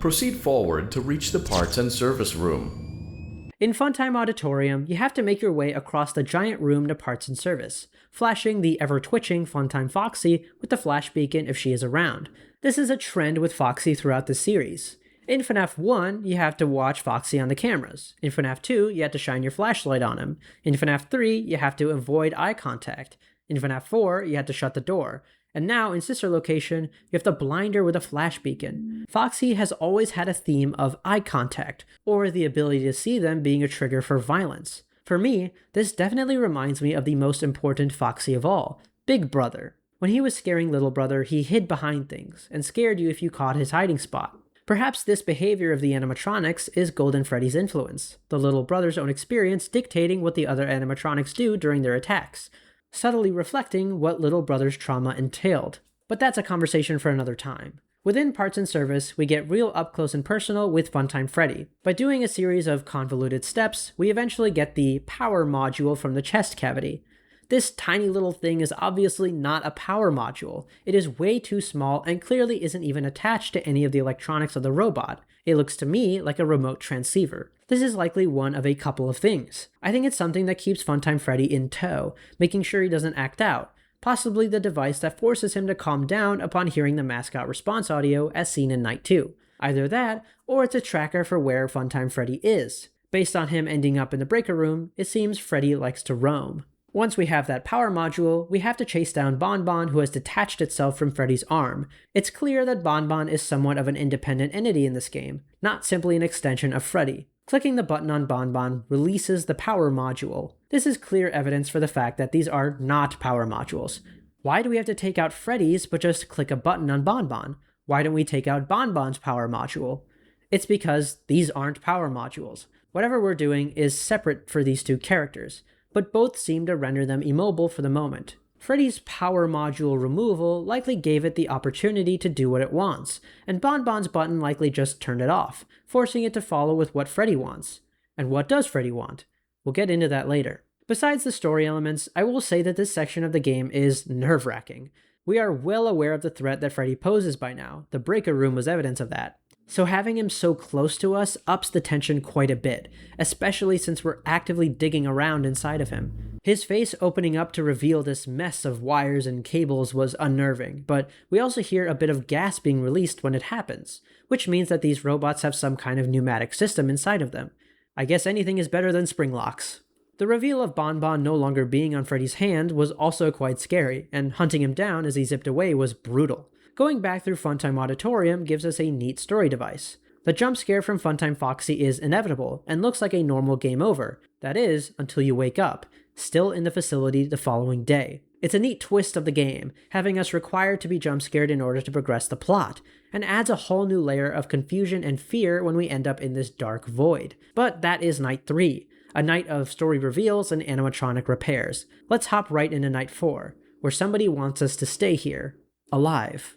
S2: Proceed forward to reach the parts and service room.
S1: In Funtime Auditorium, you have to make your way across the giant room to parts and service, flashing the ever-twitching Funtime Foxy with the flash beacon if she is around. This is a trend with Foxy throughout the series. In FNAF 1, you have to watch Foxy on the cameras. In FNAF 2, you have to shine your flashlight on him. In FNAF 3, you have to avoid eye contact. In FNAF 4, you have to shut the door. And now, in Sister Location, you have to blind her with a flash beacon. Foxy has always had a theme of eye contact, or the ability to see them being a trigger for violence. For me, this definitely reminds me of the most important Foxy of all, Big Brother. When he was scaring Little Brother, he hid behind things, and scared you if you caught his hiding spot. Perhaps this behavior of the animatronics is Golden Freddy's influence, the little brother's own experience dictating what the other animatronics do during their attacks, subtly reflecting what little brother's trauma entailed. But that's a conversation for another time. Within Parts and Service, we get real up close and personal with Funtime Freddy. By doing a series of convoluted steps, we eventually get the power module from the chest cavity. This tiny little thing is obviously not a power module. It is way too small and clearly isn't even attached to any of the electronics of the robot. It looks to me like a remote transceiver. This is likely one of a couple of things. I think it's something that keeps Funtime Freddy in tow, making sure he doesn't act out. Possibly the device that forces him to calm down upon hearing the mascot response audio as seen in Night 2. Either that, or it's a tracker for where Funtime Freddy is. Based on him ending up in the breaker room, it seems Freddy likes to roam. Once we have that power module, we have to chase down Bonbon, who has detached itself from Freddy's arm. It's clear that Bonbon is somewhat of an independent entity in this game, not simply an extension of Freddy. Clicking the button on Bonbon releases the power module. This is clear evidence for the fact that these are not power modules. Why do we have to take out Freddy's but just click a button on Bonbon? Why don't we take out Bonbon's power module? It's because these aren't power modules. Whatever we're doing is separate for these two characters, but both seem to render them immobile for the moment. Freddy's power module removal likely gave it the opportunity to do what it wants, and Bonbon's button likely just turned it off, forcing it to follow with what Freddy wants. And what does Freddy want? We'll get into that later. Besides the story elements, I will say that this section of the game is nerve-wracking. We are well aware of the threat that Freddy poses by now. The breaker room was evidence of that. So having him so close to us ups the tension quite a bit, especially since we're actively digging around inside of him. His face opening up to reveal this mess of wires and cables was unnerving, but we also hear a bit of gas being released when it happens, which means that these robots have some kind of pneumatic system inside of them. I guess anything is better than spring locks. The reveal of Bonbon no longer being on Freddy's hand was also quite scary, and hunting him down as he zipped away was brutal. Going back through Funtime Auditorium gives us a neat story device. The jump scare from Funtime Foxy is inevitable, and looks like a normal game over. That is, until you wake up, still in the facility the following day. It's a neat twist of the game, having us required to be jump scared in order to progress the plot, and adds a whole new layer of confusion and fear when we end up in this dark void. But that is Night 3, a night of story reveals and animatronic repairs. Let's hop right into Night 4, where somebody wants us to stay here, alive.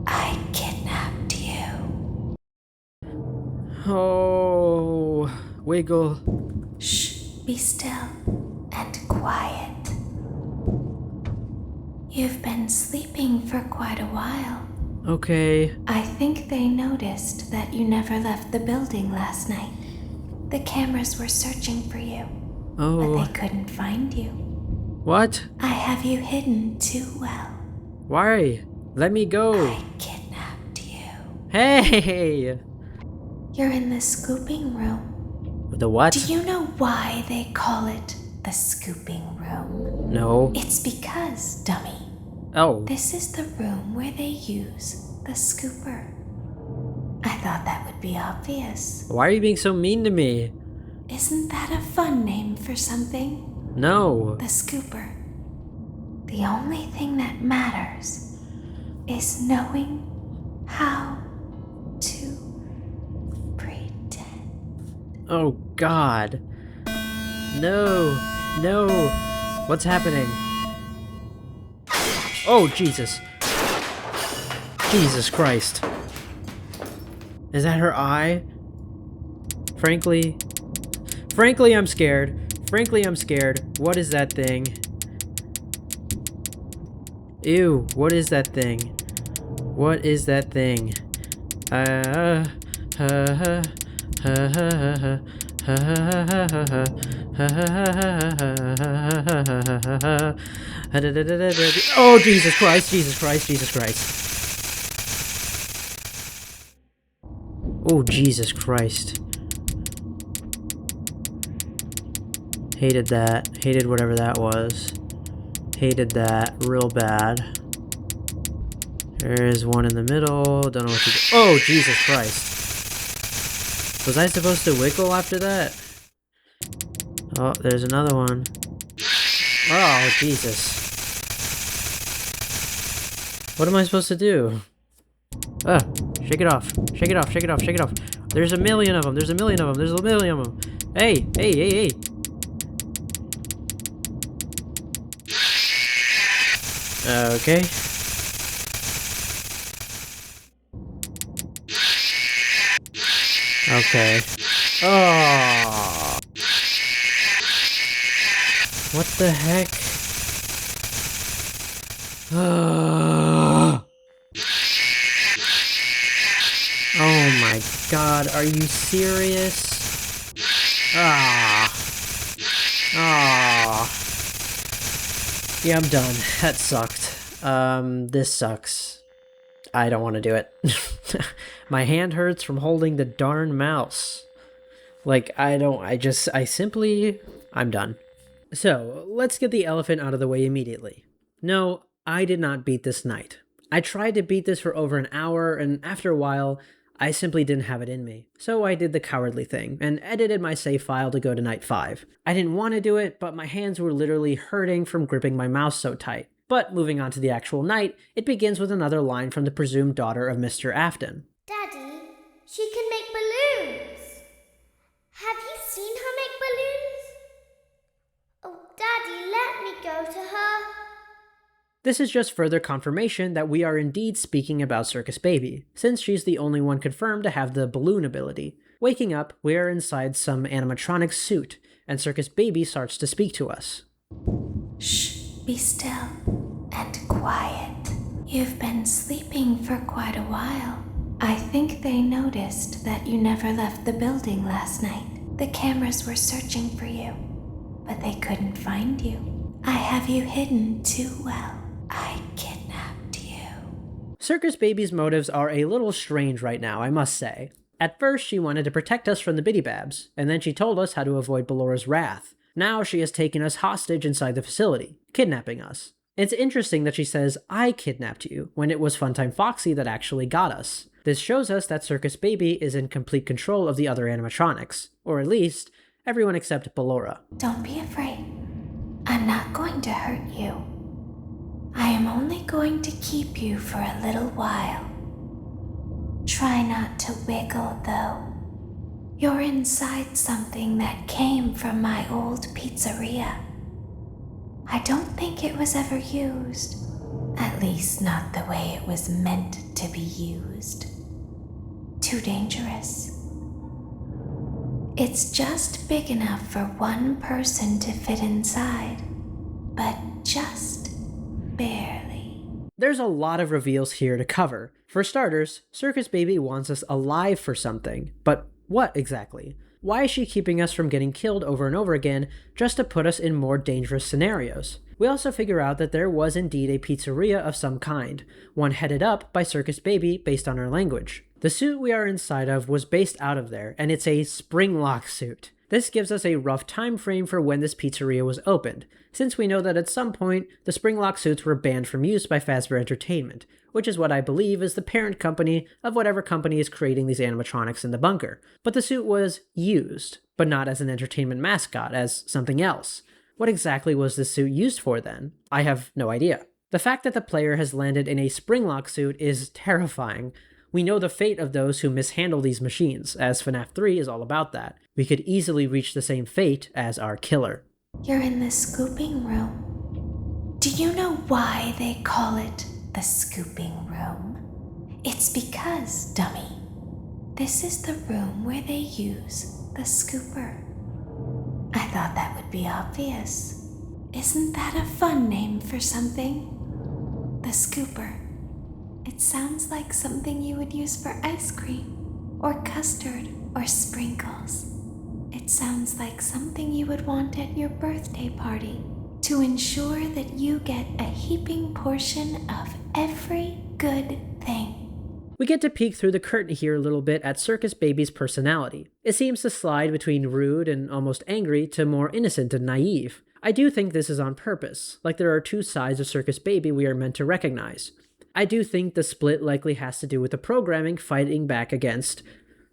S11: I kidnapped you.
S1: Oh, Wiggle.
S11: Shh, be still and quiet. You've been sleeping for quite a while.
S1: Okay.
S11: I think they noticed that you never left the building last night. The cameras were searching for you, but they couldn't find you.
S1: What?
S11: I have you hidden too well.
S1: Why? Let me go.
S11: I kidnapped you.
S1: Hey!
S11: You're in the scooping room.
S1: The what?
S11: Do you know why they call it the scooping room?
S1: No.
S11: It's because, dummy,
S1: Oh.
S11: this is the room where they use the scooper. I thought that would be obvious.
S1: Why are you being so mean to me?
S11: Isn't that a fun name for something?
S1: No.
S11: The scooper. The only thing that matters is knowing how to pretend.
S1: Oh, God. No. No. What's happening? Oh, Jesus. Jesus Christ. Is that her eye? Frankly, I'm scared. Frankly, I'm scared. What is that thing? Ew, what is that thing? What is that thing? Oh, Jesus Christ, Jesus Christ, Jesus Christ. Oh, Jesus Christ. Hated that. Hated whatever that was. Hated that real bad. There is one in the middle. Don't know what to do. Oh, Jesus Christ. Was I supposed to wiggle after that? Oh, there's another one. Oh, Jesus. What am I supposed to do? Ah, shake it off. Shake it off, shake it off, shake it off. There's a million of them. There's a million of them. There's a million of them. Hey, hey, hey, hey. Okay. Okay. Oh. What the heck? Oh my God, are you serious? Ah. Ah. Yeah, I'm done. That sucked. This sucks. I don't want to do it. My hand hurts from holding the darn mouse. Like, I'm done. So, let's get the elephant out of the way immediately. No, I did not beat this night. I tried to beat this for over an hour, and after a while, I simply didn't have it in me. So I did the cowardly thing, and edited my save file to go to night 5. I didn't want to do it, but my hands were literally hurting from gripping my mouse so tight. But moving on to the actual night, it begins with another line from the presumed daughter of Mr. Afton.
S3: Daddy, she can make balloons. Have you seen her make balloons? Oh, Daddy, let me go to her.
S1: This is just further confirmation that we are indeed speaking about Circus Baby, since she's the only one confirmed to have the balloon ability. Waking up, we are inside some animatronic suit, and Circus Baby starts to speak to us.
S11: Shh, be still and quiet. You've been sleeping for quite a while. I think they noticed that you never left the building last night. The cameras were searching for you, but they couldn't find you. I have you hidden too well. I kidnapped you.
S1: Circus Baby's motives are a little strange right now, I must say. At first, she wanted to protect us from the Biddy Babs, and then she told us how to avoid Bellora's wrath. Now she has taken us hostage inside the facility, kidnapping us. It's interesting that she says, I kidnapped you, when it was Funtime Foxy that actually got us. This shows us that Circus Baby is in complete control of the other animatronics, or at least, everyone except Bellora.
S11: Don't be afraid. I'm not going to hurt you. I am only going to keep you for a little while. Try not to wiggle, though. You're inside something that came from my old pizzeria. I don't think it was ever used. At least not the way it was meant to be used. Too dangerous. It's just big enough for one person to fit inside, but just barely.
S1: There's a lot of reveals here to cover. For starters, Circus Baby wants us alive for something, but what exactly? Why is she keeping us from getting killed over and over again just to put us in more dangerous scenarios? We also figure out that there was indeed a pizzeria of some kind, one headed up by Circus Baby based on her language. The suit we are inside of was based out of there, and it's a spring lock suit. This gives us a rough time frame for when this pizzeria was opened, since we know that at some point, the spring-lock suits were banned from use by Fazbear Entertainment, which is what I believe is the parent company of whatever company is creating these animatronics in the bunker. But the suit was used, but not as an entertainment mascot, as something else. What exactly was this suit used for then? I have no idea. The fact that the player has landed in a spring-lock suit is terrifying. We know the fate of those who mishandle these machines, as FNAF 3 is all about that. We could easily reach the same fate as our killer.
S11: You're in the scooping room. Do you know why they call it the scooping room? It's because, dummy, this is the room where they use the scooper. I thought that would be obvious. Isn't that a fun name for something? The scooper. It sounds like something you would use for ice cream, or custard, or sprinkles. It sounds like something you would want at your birthday party to ensure that you get a heaping portion of every good thing.
S1: We get to peek through the curtain here a little bit at Circus Baby's personality. It seems to slide between rude and almost angry to more innocent and naive. I do think this is on purpose, like there are two sides of Circus Baby we are meant to recognize. I do think the split likely has to do with the programming fighting back against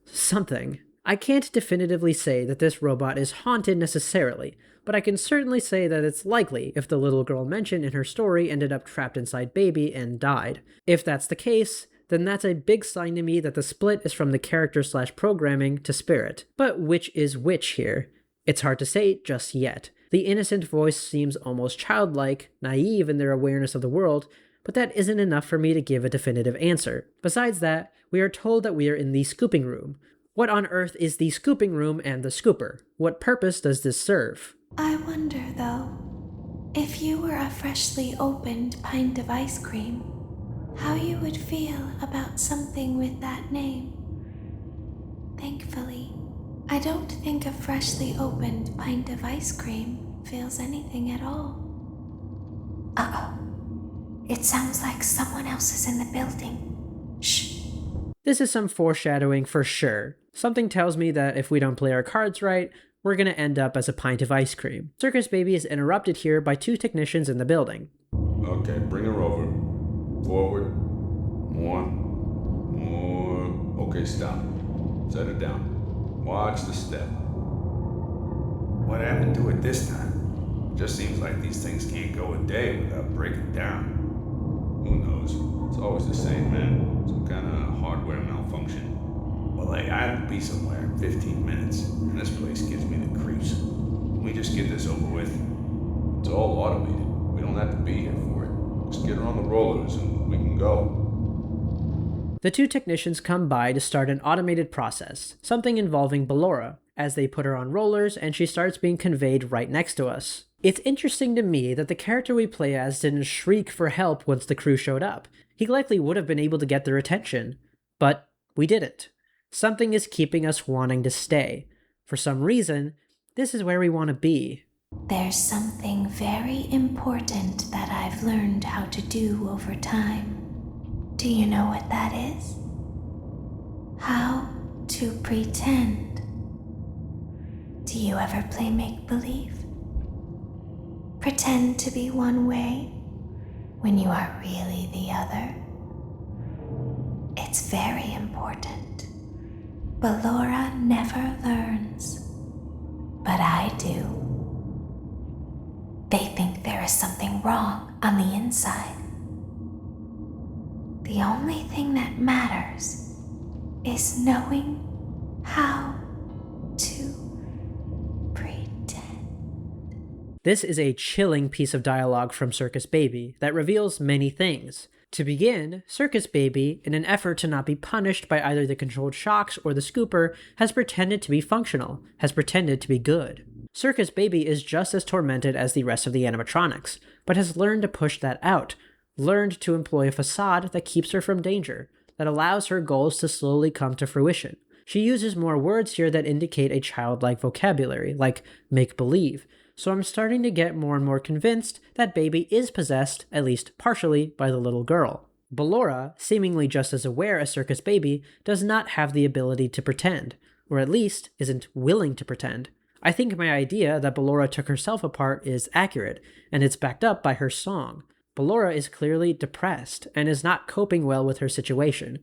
S1: something. I can't definitively say that this robot is haunted necessarily, but I can certainly say that it's likely if the little girl mentioned in her story ended up trapped inside Baby and died. If that's the case, then that's a big sign to me that the split is from the character/programming to spirit. But which is which here? It's hard to say just yet. The innocent voice seems almost childlike, naive in their awareness of the world, but that isn't enough for me to give a definitive answer. Besides that, we are told that we are in the scooping room. What on earth is the scooping room and the scooper? What purpose does this serve?
S11: I wonder, though, if you were a freshly opened pint of ice cream, how you would feel about something with that name. Thankfully, I don't think a freshly opened pint of ice cream feels anything at all. Uh-oh. It sounds like someone else is in the building. Shh.
S1: This is some foreshadowing for sure. Something tells me that if we don't play our cards right, we're gonna end up as a pint of ice cream. Circus Baby is interrupted here by two technicians in the building.
S12: Okay, bring her over. Forward. More. Okay, stop. Set her down. Watch the step.
S13: What happened to it this time? Just seems like these things can't go a day without breaking down.
S12: Who knows? It's always the same, man. Some kind of hardware malfunction.
S13: Well, hey, I have to be somewhere in 15 minutes, and this place gives me the creeps. Can we just get this over with?
S12: It's all automated. We don't have to be here for it. Just get her on the rollers and we can go.
S1: The two technicians come by to start an automated process, something involving Ballora, as they put her on rollers and she starts being conveyed right next to us. It's interesting to me that the character we play as didn't shriek for help once the crew showed up. He likely would have been able to get their attention, but we didn't. Something is keeping us wanting to stay. For some reason, this is where we want to be.
S11: There's something very important that I've learned how to do over time. Do you know what that is? How to pretend. Do you ever play make-believe? Pretend to be one way when you are really the other. It's very important. Ballora never learns, but I do. They think there is something wrong on the inside. The only thing that matters is knowing how to pretend.
S1: This is a chilling piece of dialogue from Circus Baby that reveals many things. To begin, Circus Baby, in an effort to not be punished by either the controlled shocks or the scooper, has pretended to be functional, has pretended to be good. Circus Baby is just as tormented as the rest of the animatronics, but has learned to push that out. learned to employ a facade that keeps her from danger, that allows her goals to slowly come to fruition. She uses more words here that indicate a childlike vocabulary, like make-believe, so I'm starting to get more and more convinced that Baby is possessed, at least partially, by the little girl. Ballora, seemingly just as aware as Circus Baby, does not have the ability to pretend, or at least isn't willing to pretend. I think my idea that Ballora took herself apart is accurate, and it's backed up by her song. Ballora is clearly depressed and is not coping well with her situation.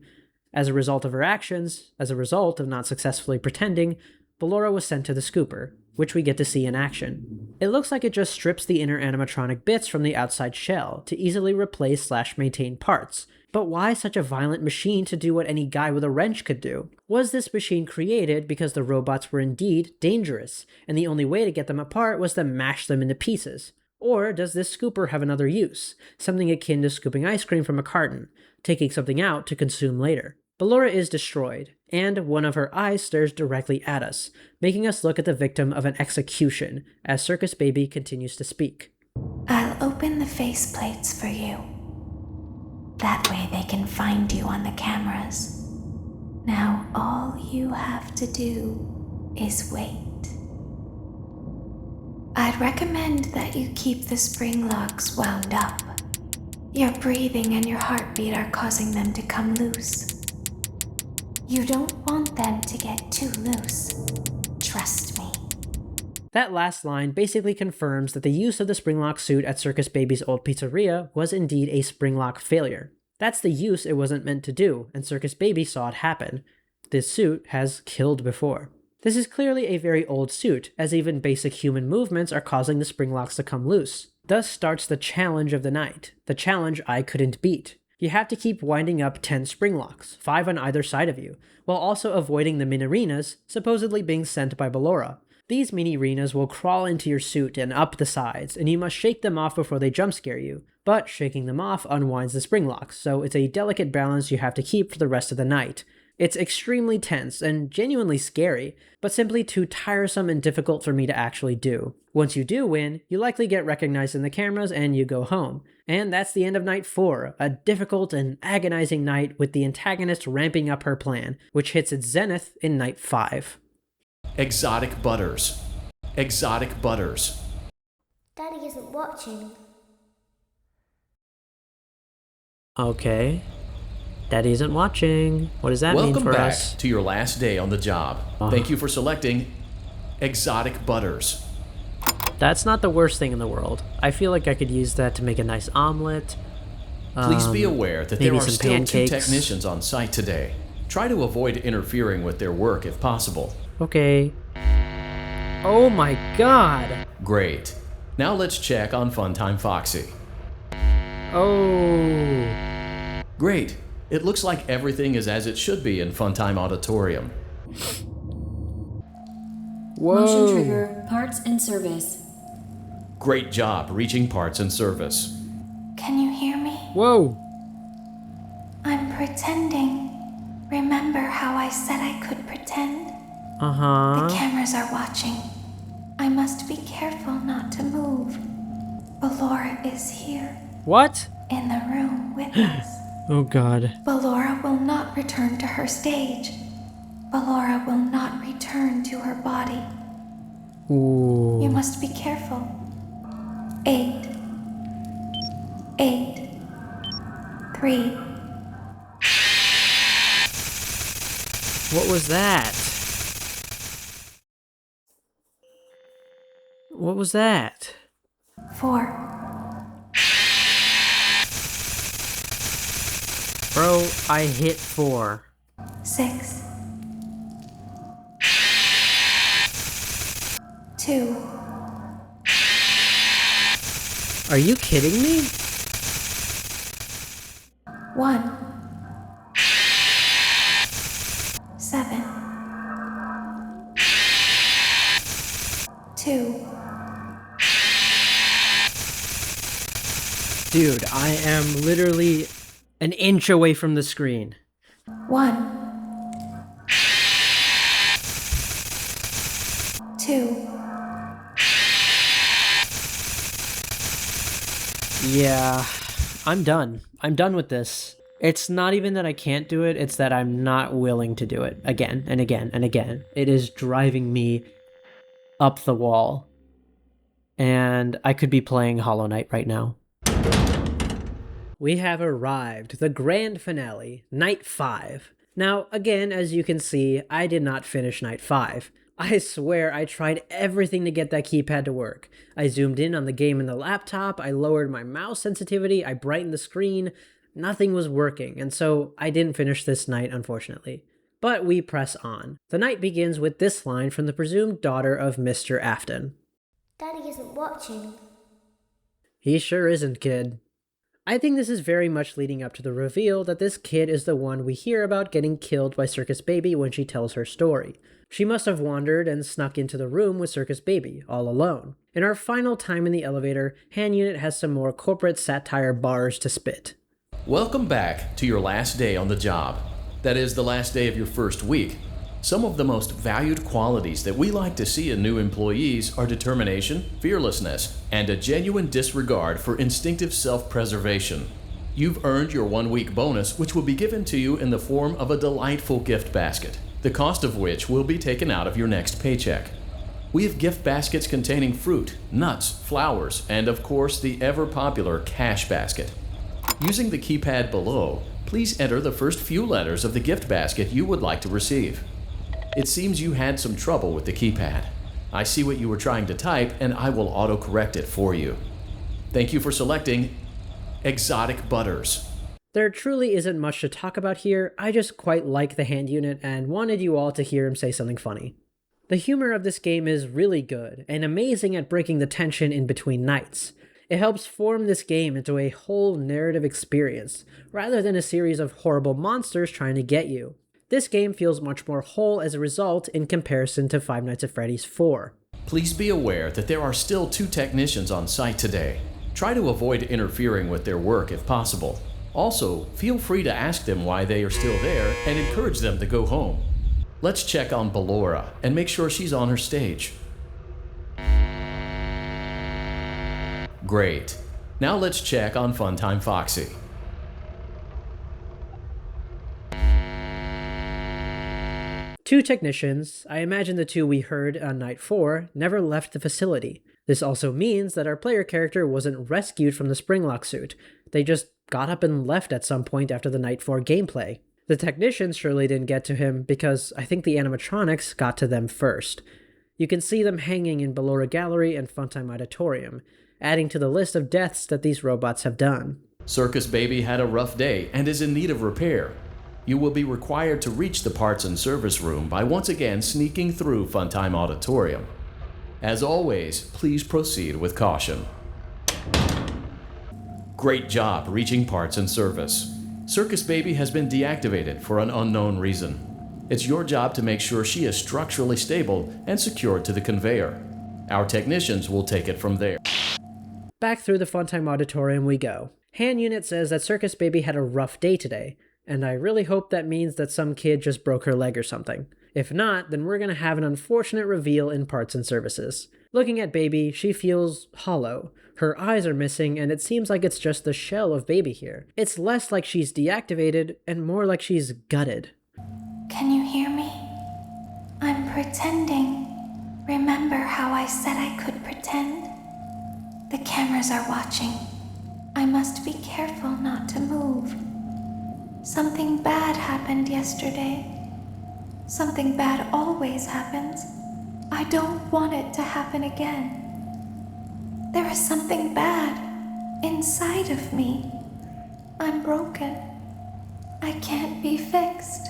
S1: As a result of her actions, as a result of not successfully pretending, Ballora was sent to the scooper, which we get to see in action. It looks like it just strips the inner animatronic bits from the outside shell to easily replace/maintain parts. But why such a violent machine to do what any guy with a wrench could do? Was this machine created because the robots were indeed dangerous, and the only way to get them apart was to mash them into pieces? Or does this scooper have another use, something akin to scooping ice cream from a carton, taking something out to consume later? Ballora is destroyed, and one of her eyes stares directly at us, making us look at the victim of an execution, as Circus Baby continues to speak.
S11: I'll open the faceplates for you. That way they can find you on the cameras. Now all you have to do is wait. I'd recommend that you keep the spring locks wound up. Your breathing and your heartbeat are causing them to come loose. You don't want them to get too loose. Trust me.
S1: That last line basically confirms that the use of the springlock suit at Circus Baby's old pizzeria was indeed a springlock failure. That's the use it wasn't meant to do, and Circus Baby saw it happen. This suit has killed before. This is clearly a very old suit, as even basic human movements are causing the springlocks to come loose. Thus starts the challenge of the night, the challenge I couldn't beat. You have to keep winding up 10 springlocks, 5 on either side of you, while also avoiding the minarinas supposedly being sent by Ballora. These minarinas will crawl into your suit and up the sides, and you must shake them off before they jump scare you. But shaking them off unwinds the springlocks, so it's a delicate balance you have to keep for the rest of the night. It's extremely tense and genuinely scary, but simply too tiresome and difficult for me to actually do. Once you do win, you likely get recognized in the cameras and you go home. And that's the end of Night 4, a difficult and agonizing night with the antagonist ramping up her plan, which hits its zenith in Night 5.
S2: Exotic butters. Exotic butters.
S3: Daddy isn't watching.
S1: Okay. Daddy isn't watching. What does that mean for us?
S2: Welcome back to your last day on the job. Thank you for selecting exotic butters.
S1: That's not the worst thing in the world. I feel like I could use that to make a nice omelet.
S2: Please be aware that there are still
S1: pancakes.
S2: 2 technicians on site today. Try to avoid interfering with their work if possible.
S1: Okay. Oh my god!
S2: Great. Now let's check on Funtime Foxy.
S1: Oh.
S2: Great. It looks like everything is as it should be in Funtime Auditorium.
S1: Whoa.
S4: Motion trigger, parts and service.
S2: Great job reaching parts and service.
S11: Can you hear me?
S1: Whoa.
S11: I'm pretending. Remember how I said I could pretend?
S1: Uh-huh.
S11: The cameras are watching. I must be careful not to move. Ballora is here.
S1: What?
S11: In the room with us.
S1: Oh god.
S11: Ballora will not return to her stage. Ballora will not return to her body.
S1: Ooh.
S11: You must be careful. 8. 8. 3.
S1: What was that? What was that?
S11: 4.
S1: Bro, I hit 4.
S11: 6. 2.
S1: Are you kidding me?
S11: 1. 7. 2.
S1: Dude, I am literally an inch away from the screen.
S11: 1. 2.
S1: Yeah, I'm done. I'm done with this. It's not even that I can't do it, it's that I'm not willing to do it again and again and again. It is driving me up the wall. And I could be playing Hollow Knight right now. We have arrived, the grand finale, Night 5. Now, again, as you can see, I did not finish Night 5. I swear I tried everything to get that keypad to work. I zoomed in on the game in the laptop, I lowered my mouse sensitivity, I brightened the screen. Nothing was working, and so I didn't finish this night, unfortunately. But we press on. The night begins with this line from the presumed daughter of Mr. Afton.
S3: Daddy isn't watching.
S1: He sure isn't, kid. I think this is very much leading up to the reveal that this kid is the one we hear about getting killed by Circus Baby when she tells her story. She must have wandered and snuck into the room with Circus Baby, all alone. In our final time in the elevator, Hand Unit has some more corporate satire bars to spit.
S2: Welcome back to your last day on the job. That is, the last day of your first week. Some of the most valued qualities that we like to see in new employees are determination, fearlessness, and a genuine disregard for instinctive self-preservation. You've earned your 1-week bonus, which will be given to you in the form of a delightful gift basket, the cost of which will be taken out of your next paycheck. We have gift baskets containing fruit, nuts, flowers, and of course the ever-popular cash basket. Using the keypad below, please enter the first few letters of the gift basket you would like to receive. It seems you had some trouble with the keypad. I see what you were trying to type, and I will auto-correct it for you. Thank you for selecting Exotic Butters.
S1: There truly isn't much to talk about here. I just quite like the Hand Unit and wanted you all to hear him say something funny. The humor of this game is really good, and amazing at breaking the tension in between nights. It helps form this game into a whole narrative experience, rather than a series of horrible monsters trying to get you. This game feels much more whole as a result in comparison to Five Nights at Freddy's 4.
S2: Please be aware that there are still 2 technicians on site today. Try to avoid interfering with their work if possible. Also, feel free to ask them why they are still there and encourage them to go home. Let's check on Ballora and make sure she's on her stage. Great. Now let's check on Funtime Foxy.
S1: Two technicians, I imagine the 2 we heard on Night 4, never left the facility. This also means that our player character wasn't rescued from the Springlock suit. They just got up and left at some point after the Night 4 gameplay. The technicians surely didn't get to him because I think the animatronics got to them first. You can see them hanging in Ballora Gallery and Funtime Auditorium, adding to the list of deaths that these robots have done.
S2: Circus Baby had a rough day and is in need of repair. You will be required to reach the parts and service room by once again sneaking through Funtime Auditorium. As always, please proceed with caution. Great job reaching parts and service. Circus Baby has been deactivated for an unknown reason. It's your job to make sure she is structurally stable and secured to the conveyor. Our technicians will take it from there.
S1: Back through the Funtime Auditorium we go. Hand Unit says that Circus Baby had a rough day today, and I really hope that means that some kid just broke her leg or something. If not, then we're gonna have an unfortunate reveal in parts and services. Looking at Baby, she feels hollow. Her eyes are missing, and it seems like it's just the shell of Baby here. It's less like she's deactivated, and more like she's gutted.
S11: Can you hear me? I'm pretending. Remember how I said I could pretend? The cameras are watching. I must be careful not to move. Something bad happened yesterday. Something bad always happens. I don't want it to happen again. There is something bad inside of me. I'm broken. I can't be fixed.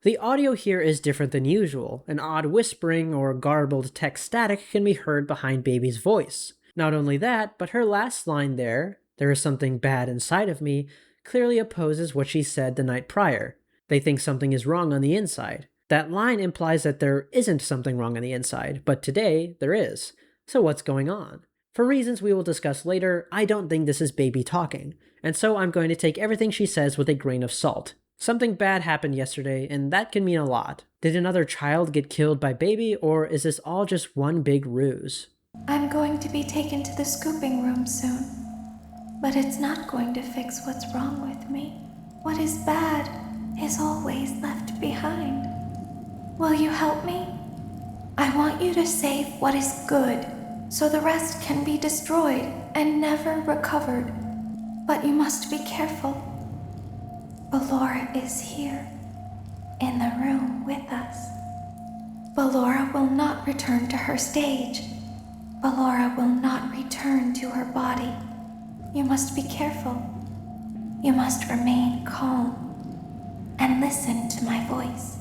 S1: The audio here is different than usual. An odd whispering or garbled text static can be heard behind Baby's voice. Not only that, but her last line there is something bad inside of me, clearly opposes what she said the night prior. They think something is wrong on the inside. That line implies that there isn't something wrong on the inside, but today there is. So what's going on? For reasons we will discuss later, I don't think this is Baby talking, and so I'm going to take everything she says with a grain of salt. Something bad happened yesterday, and that can mean a lot. Did another child get killed by Baby, or is this all just one big ruse?
S11: I'm going to be taken to the scooping room soon. but it's not going to fix what's wrong with me. What is bad is always left behind. Will you help me? I want you to save what is good, so the rest can be destroyed and never recovered. But you must be careful. Ballora is here, in the room with us. Ballora will not return to her stage. Ballora will not return to her body. You must be careful. You must remain calm and listen to my voice.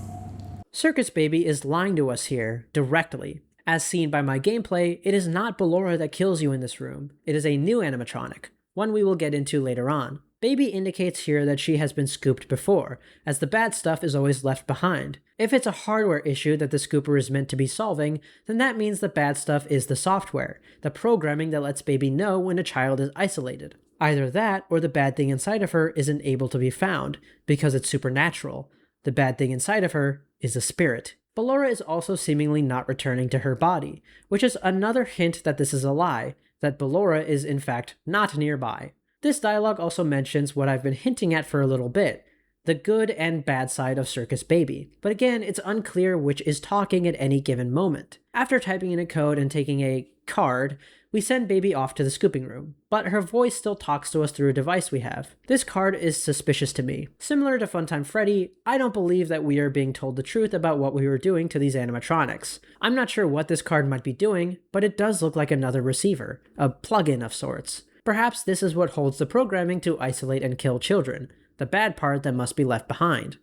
S1: Circus Baby is lying to us here, directly. As seen by my gameplay, it is not Ballora that kills you in this room. It is a new animatronic, one we will get into later on. Baby indicates here that she has been scooped before, as the bad stuff is always left behind. If it's a hardware issue that the scooper is meant to be solving, then that means the bad stuff is the software, the programming that lets Baby know when a child is isolated. Either that, or the bad thing inside of her isn't able to be found, because it's supernatural. The bad thing inside of her is a spirit. Ballora is also seemingly not returning to her body, which is another hint that this is a lie, that Ballora is in fact not nearby. This dialogue also mentions what I've been hinting at for a little bit, the good and bad side of Circus Baby, but again, it's unclear which is talking at any given moment. After typing in a code and taking a card, we send Baby off to the scooping room, but her voice still talks to us through a device we have. This card is suspicious to me. Similar to Funtime Freddy, I don't believe that we are being told the truth about what we were doing to these animatronics. I'm not sure what this card might be doing, but it does look like another receiver, a plug-in of sorts. Perhaps this is what holds the programming to isolate and kill children, the bad part that must be left behind.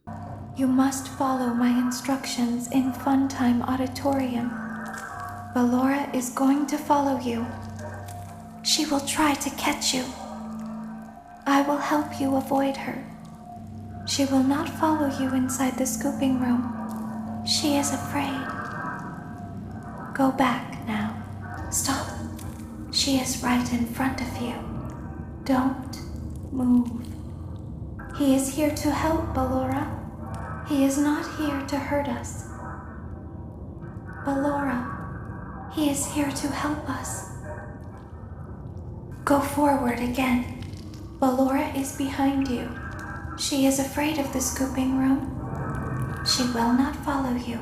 S11: You must follow my instructions in Funtime Auditorium. Ballora is going to follow you. She will try to catch you. I will help you avoid her. She will not follow you inside the scooping room. She is afraid. Go back now. Stop. She is right in front of you. Don't move. He is here to help, Ballora. He is not here to hurt us. Ballora, he is here to help us. Go forward again. Ballora is behind you. She is afraid of the scooping room. She will not follow you.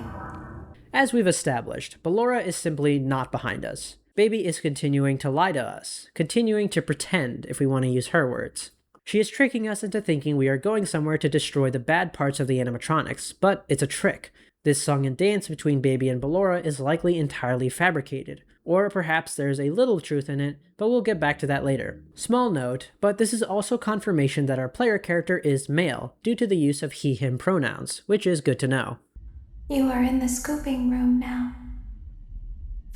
S1: As we've established, Ballora is simply not behind us. Baby is continuing to lie to us, continuing to pretend, if we want to use her words. She is tricking us into thinking we are going somewhere to destroy the bad parts of the animatronics, but it's a trick. This song and dance between Baby and Ballora is likely entirely fabricated, or perhaps there's a little truth in it, but we'll get back to that later. Small note, but this is also confirmation that our player character is male, due to the use of he/him pronouns, which is good to know.
S11: You are in the scooping room now.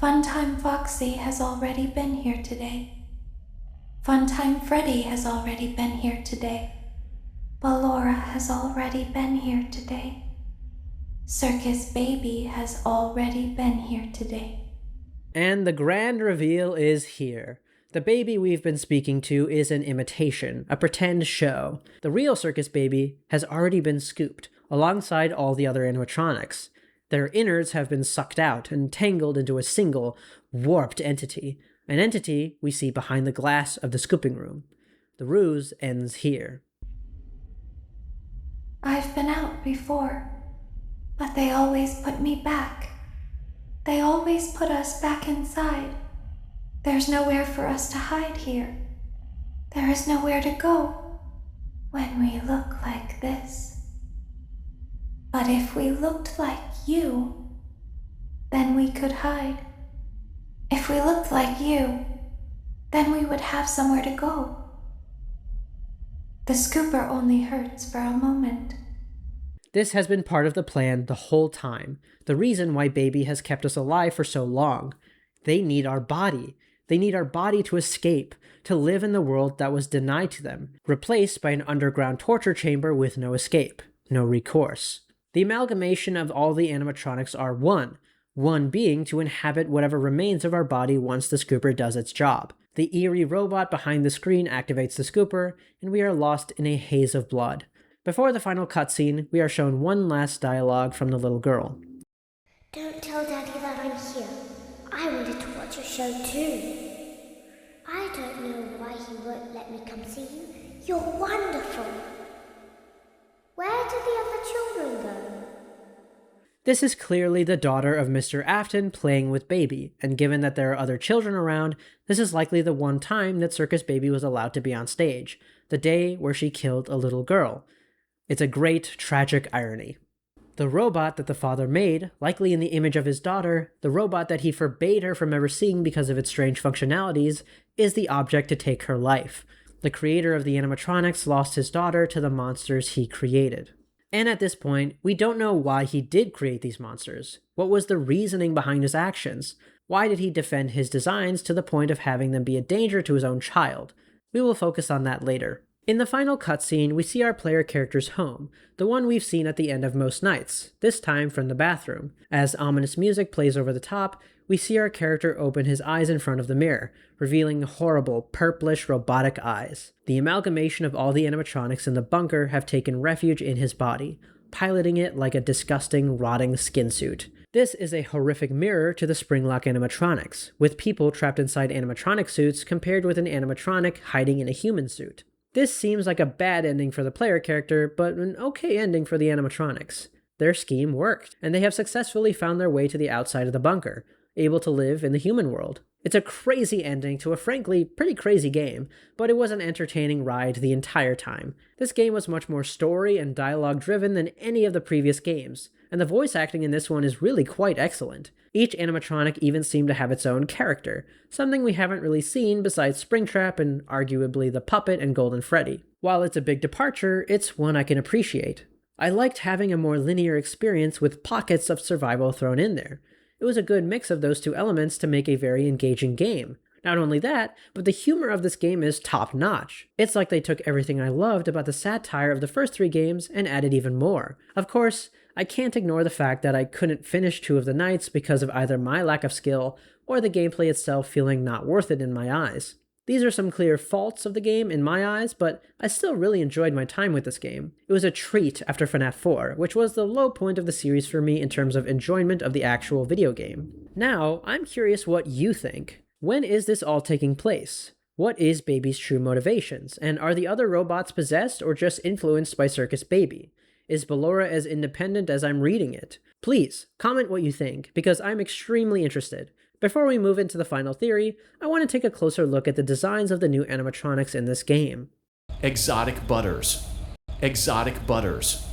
S11: Funtime Foxy has already been here today. Funtime Freddy has already been here today. Ballora has already been here today. Circus Baby has already been here today.
S1: And the grand reveal is here. The baby we've been speaking to is an imitation, a pretend show. The real Circus Baby has already been scooped, alongside all the other animatronics. Their innards have been sucked out and tangled into a single, warped entity, an entity we see behind the glass of the scooping room. The ruse ends here.
S11: I've been out before, but they always put me back. They always put us back inside. There's nowhere for us to hide here. There is nowhere to go when we look like this. But if we looked like you, then we could hide. If we looked like you, then we would have somewhere to go. The scooper only hurts for a moment.
S1: This has been part of the plan the whole time, the reason why Baby has kept us alive for so long. They need our body. They need our body to escape, to live in the world that was denied to them, replaced by an underground torture chamber with no escape, no recourse. The amalgamation of all the animatronics are one being to inhabit whatever remains of our body once the scooper does its job. The eerie robot behind the screen activates the scooper, and we are lost in a haze of blood. Before the final cutscene, we are shown one last dialogue from the little girl.
S3: Don't tell Daddy that I'm here. I wanted to watch your show too. I don't know why he won't let me come come see you. You're wonderful. Where did the other children go?
S1: This is clearly the daughter of Mr. Afton playing with Baby, and given that there are other children around, this is likely the one time that Circus Baby was allowed to be on stage, the day where she killed a little girl. It's a great, tragic irony. The robot that the father made, likely in the image of his daughter, the robot that he forbade her from ever seeing because of its strange functionalities, is the object to take her life. The creator of the animatronics lost his daughter to the monsters he created. And at this point, we don't know why he did create these monsters. What was the reasoning behind his actions? Why did he defend his designs to the point of having them be a danger to his own child? We will focus on that later. In the final cutscene, we see our player character's home, the one we've seen at the end of most nights, this time from the bathroom. As ominous music plays over the top, we see our character open his eyes in front of the mirror, revealing horrible, purplish, robotic eyes. The amalgamation of all the animatronics in the bunker have taken refuge in his body, piloting it like a disgusting, rotting skin suit. This is a horrific mirror to the Springlock animatronics, with people trapped inside animatronic suits compared with an animatronic hiding in a human suit. This seems like a bad ending for the player character, but an okay ending for the animatronics. Their scheme worked, and they have successfully found their way to the outside of the bunker, able to live in the human world. It's a crazy ending to a frankly pretty crazy game, but it was an entertaining ride the entire time. This game was much more story and dialogue driven than any of the previous games, and the voice acting in this one is really quite excellent. Each animatronic even seemed to have its own character, something we haven't really seen besides Springtrap and arguably the Puppet and Golden Freddy. While it's a big departure, it's one I can appreciate. I liked having a more linear experience with pockets of survival thrown in there. It was a good mix of those two elements to make a very engaging game. Not only that, but the humor of this game is top-notch. It's like they took everything I loved about the satire of the first 3 games and added even more. Of course, I can't ignore the fact that I couldn't finish 2 of the nights because of either my lack of skill or the gameplay itself feeling not worth it in my eyes. These are some clear faults of the game in my eyes, but I still really enjoyed my time with this game. It was a treat after FNAF 4, which was the low point of the series for me in terms of enjoyment of the actual video game. Now, I'm curious what you think. When is this all taking place? What is Baby's true motivations, and are the other robots possessed or just influenced by Circus Baby? Is Ballora as independent as I'm reading it? Please, comment what you think, because I'm extremely interested. Before we move into the final theory, I want to take a closer look at the designs of the new animatronics in this game.
S2: Exotic Butters. Exotic Butters.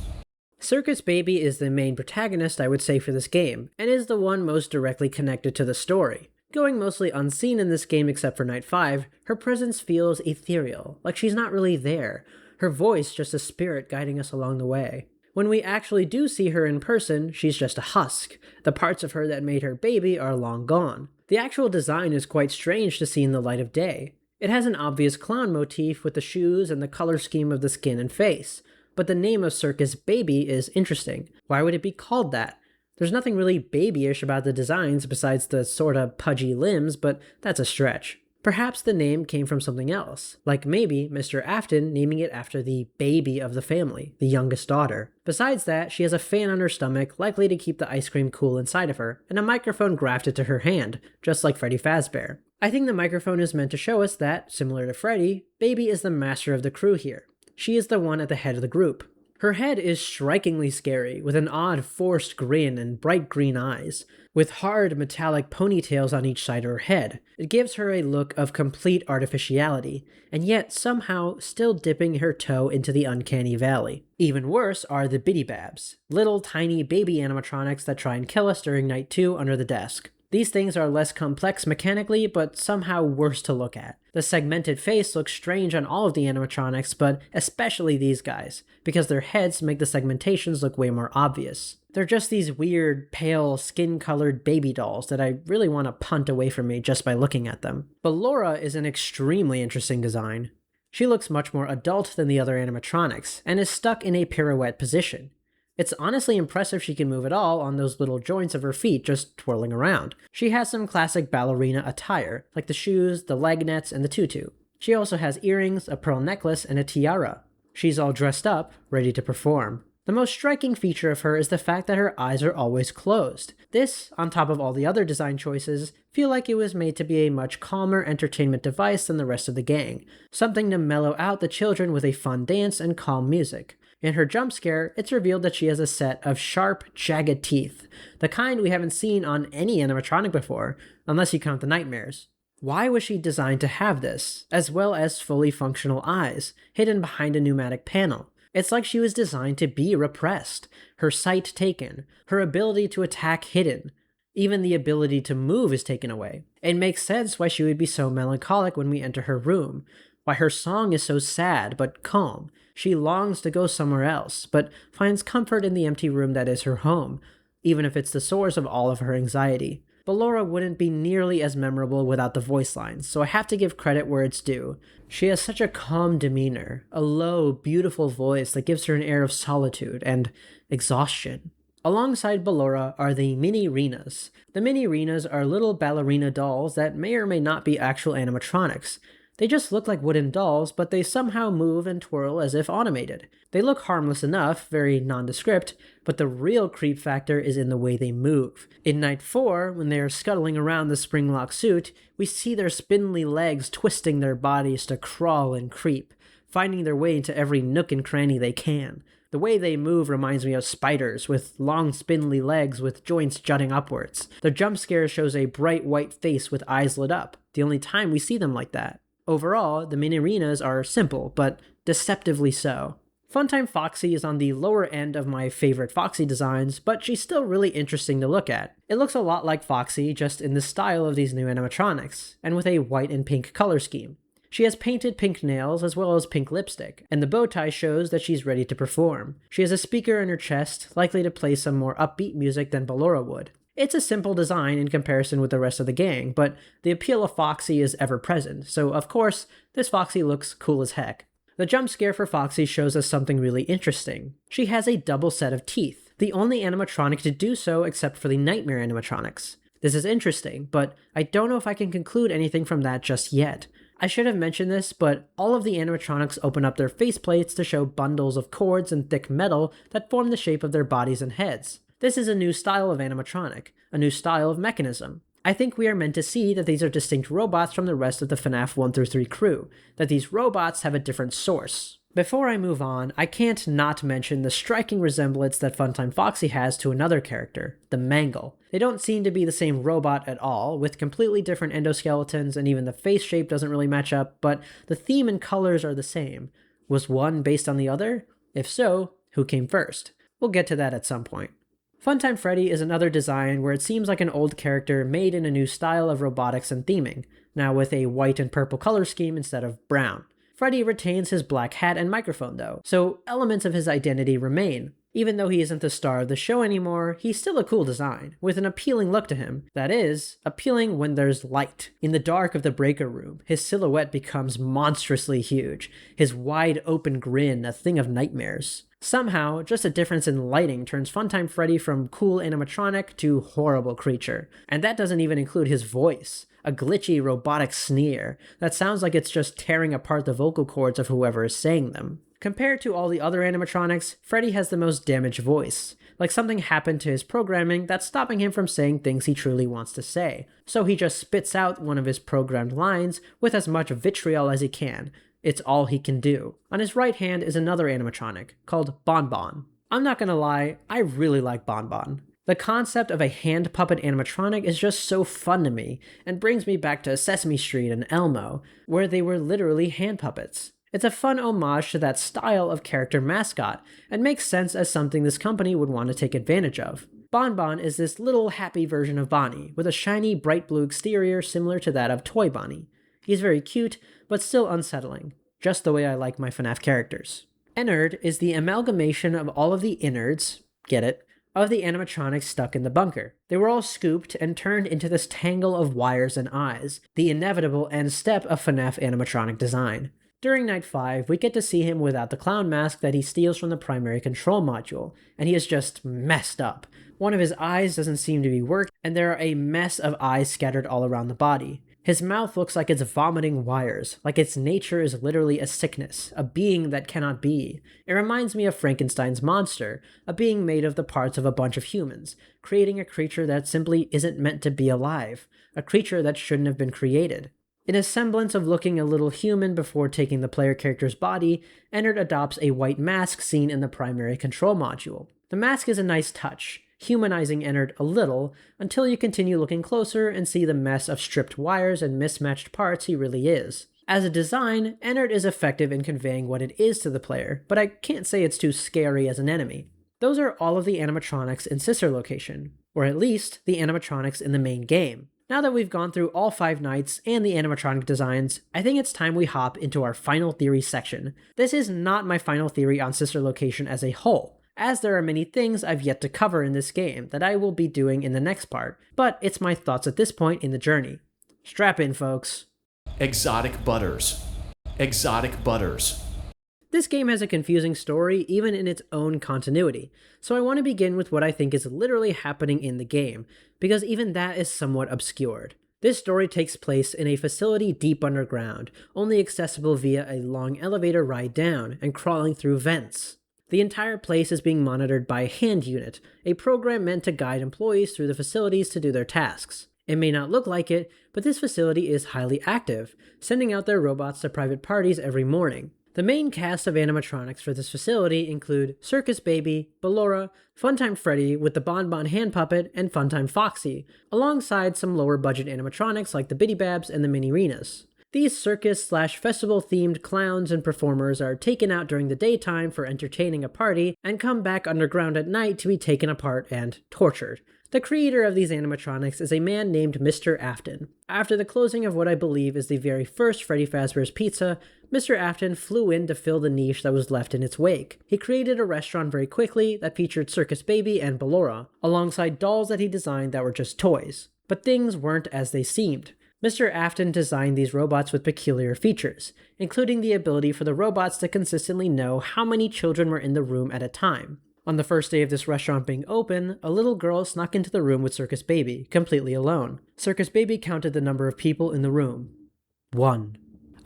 S1: Circus Baby is the main protagonist, I would say, for this game, and is the one most directly connected to the story. Going mostly unseen in this game except for Night 5, her presence feels ethereal, like she's not really there. Her voice just a spirit guiding us along the way. When we actually do see her in person, she's just a husk. The parts of her that made her Baby are long gone. The actual design is quite strange to see in the light of day. It has an obvious clown motif with the shoes and the color scheme of the skin and face, but the name of Circus Baby is interesting. Why would it be called that? There's nothing really babyish about the designs besides the sorta pudgy limbs, but that's a stretch. Perhaps the name came from something else, like maybe Mr. Afton naming it after the baby of the family, the youngest daughter. Besides that, she has a fan on her stomach, likely to keep the ice cream cool inside of her, and a microphone grafted to her hand, just like Freddy Fazbear. I think the microphone is meant to show us that, similar to Freddy, Baby is the master of the crew here. She is the one at the head of the group. Her head is strikingly scary, with an odd forced grin and bright green eyes, with hard metallic ponytails on each side of her head. It gives her a look of complete artificiality, and yet somehow still dipping her toe into the uncanny valley. Even worse are the Biddy Babs, little tiny baby animatronics that try and kill us during Night 2 under the desk. These things are less complex mechanically, but somehow worse to look at. The segmented face looks strange on all of the animatronics, but especially these guys, because their heads make the segmentations look way more obvious. They're just these weird, pale, skin-colored baby dolls that I really want to punt away from me just by looking at them. Ballora is an extremely interesting design. She looks much more adult than the other animatronics, and is stuck in a pirouette position. It's honestly impressive she can move at all on those little joints of her feet just twirling around. She has some classic ballerina attire, like the shoes, the leg nets, and the tutu. She also has earrings, a pearl necklace, and a tiara. She's all dressed up, ready to perform. The most striking feature of her is the fact that her eyes are always closed. This, on top of all the other design choices, feel like it was made to be a much calmer entertainment device than the rest of the gang, something to mellow out the children with a fun dance and calm music. In her jump scare, it's revealed that she has a set of sharp, jagged teeth, the kind we haven't seen on any animatronic before, unless you count the nightmares. Why was she designed to have this, as well as fully functional eyes, hidden behind a pneumatic panel? It's like she was designed to be repressed, her sight taken, her ability to attack hidden. Even the ability to move is taken away. It makes sense why she would be so melancholic when we enter her room, why her song is so sad but calm. She longs to go somewhere else, but finds comfort in the empty room that is her home, even if it's the source of all of her anxiety. Ballora wouldn't be nearly as memorable without the voice lines, so I have to give credit where it's due. She has such a calm demeanor, a low, beautiful voice that gives her an air of solitude and exhaustion. Alongside Ballora are the mini-renas. The mini-renas are little ballerina dolls that may or may not be actual animatronics. They just look like wooden dolls, but they somehow move and twirl as if automated. They look harmless enough, very nondescript, but the real creep factor is in the way they move. In Night 4, when they are scuttling around the spring-lock suit, we see their spindly legs twisting their bodies to crawl and creep, finding their way into every nook and cranny they can. The way they move reminds me of spiders, with long spindly legs with joints jutting upwards. The jump scare shows a bright white face with eyes lit up, the only time we see them like that. Overall, the mini-renas are simple, but deceptively so. Funtime Foxy is on the lower end of my favorite Foxy designs, but she's still really interesting to look at. It looks a lot like Foxy, just in the style of these new animatronics, and with a white and pink color scheme. She has painted pink nails as well as pink lipstick, and the bow tie shows that she's ready to perform. She has a speaker in her chest, likely to play some more upbeat music than Ballora would. It's a simple design in comparison with the rest of the gang, but the appeal of Foxy is ever present, so of course, this Foxy looks cool as heck. The jump scare for Foxy shows us something really interesting. She has a double set of teeth, the only animatronic to do so except for the Nightmare animatronics. This is interesting, but I don't know if I can conclude anything from that just yet. I should have mentioned this, but all of the animatronics open up their faceplates to show bundles of cords and thick metal that form the shape of their bodies and heads. This is a new style of animatronic, a new style of mechanism. I think we are meant to see that these are distinct robots from the rest of the FNAF 1-3 crew, that these robots have a different source. Before I move on, I can't not mention the striking resemblance that Funtime Foxy has to another character, the Mangle. They don't seem to be the same robot at all, with completely different endoskeletons, and even the face shape doesn't really match up, but the theme and colors are the same. Was one based on the other? If so, who came first? We'll get to that at some point. Funtime Freddy is another design where it seems like an old character made in a new style of robotics and theming, now with a white and purple color scheme instead of brown. Freddy retains his black hat and microphone though, so elements of his identity remain. Even though he isn't the star of the show anymore, he's still a cool design, with an appealing look to him. That is, appealing when there's light. In the dark of the breaker room, his silhouette becomes monstrously huge, his wide open grin a thing of nightmares. Somehow, just a difference in lighting turns Funtime Freddy from cool animatronic to horrible creature. And that doesn't even include his voice, a glitchy robotic sneer that sounds like it's just tearing apart the vocal cords of whoever is saying them. Compared to all the other animatronics, Freddy has the most damaged voice, like something happened to his programming that's stopping him from saying things he truly wants to say. So he just spits out one of his programmed lines with as much vitriol as he can. It's all he can do. On his right hand is another animatronic, called Bon Bon. I'm not gonna lie, I really like Bon Bon. The concept of a hand puppet animatronic is just so fun to me, and brings me back to Sesame Street and Elmo, where they were literally hand puppets. It's a fun homage to that style of character mascot, and makes sense as something this company would want to take advantage of. Bon Bon is this little happy version of Bonnie, with a shiny bright blue exterior similar to that of Toy Bonnie. He's very cute, but still unsettling, just the way I like my FNAF characters. Ennard is the amalgamation of all of the innards, get it, of the animatronics stuck in the bunker. They were all scooped and turned into this tangle of wires and eyes, the inevitable end step of FNAF animatronic design. During Night 5, we get to see him without the clown mask that he steals from the primary control module, and he is just messed up. One of his eyes doesn't seem to be working, and there are a mess of eyes scattered all around the body. His mouth looks like it's vomiting wires, like its nature is literally a sickness, a being that cannot be. It reminds me of Frankenstein's monster, a being made of the parts of a bunch of humans, creating a creature that simply isn't meant to be alive, a creature that shouldn't have been created. In a semblance of looking a little human before taking the player character's body, Ennard adopts a white mask seen in the primary control module. The mask is a nice touch, humanizing Ennard a little, until you continue looking closer and see the mess of stripped wires and mismatched parts he really is. As a design, Ennard is effective in conveying what it is to the player, but I can't say it's too scary as an enemy. Those are all of the animatronics in Sister Location, or at least the animatronics in the main game. Now that we've gone through all 5 nights and the animatronic designs, I think it's time we hop into our final theory section. This is not my final theory on Sister Location as a whole, as there are many things I've yet to cover in this game that I will be doing in the next part, but it's my thoughts at this point in the journey. Strap in, folks.
S2: Exotic butters. Exotic butters.
S1: This game has a confusing story even in its own continuity, so I want to begin with what I think is literally happening in the game, because even that is somewhat obscured. This story takes place in a facility deep underground, only accessible via a long elevator ride down and crawling through vents. The entire place is being monitored by a hand unit, a program meant to guide employees through the facilities to do their tasks. It may not look like it, but this facility is highly active, sending out their robots to private parties every morning. The main cast of animatronics for this facility include Circus Baby, Ballora, Funtime Freddy with the Bonbon hand puppet, and Funtime Foxy, alongside some lower budget animatronics like the Bitty Babs and the Mini-Renas. These circus/festival themed clowns and performers are taken out during the daytime for entertaining a party and come back underground at night to be taken apart and tortured. The creator of these animatronics is a man named Mr. Afton. After the closing of what I believe is the very first Freddy Fazbear's Pizza, Mr. Afton flew in to fill the niche that was left in its wake. He created a restaurant very quickly that featured Circus Baby and Ballora, alongside dolls that he designed that were just toys. But things weren't as they seemed. Mr. Afton designed these robots with peculiar features, including the ability for the robots to consistently know how many children were in the room at a time. On the first day of this restaurant being open, a little girl snuck into the room with Circus Baby, completely alone. Circus Baby counted the number of people in the room. 1.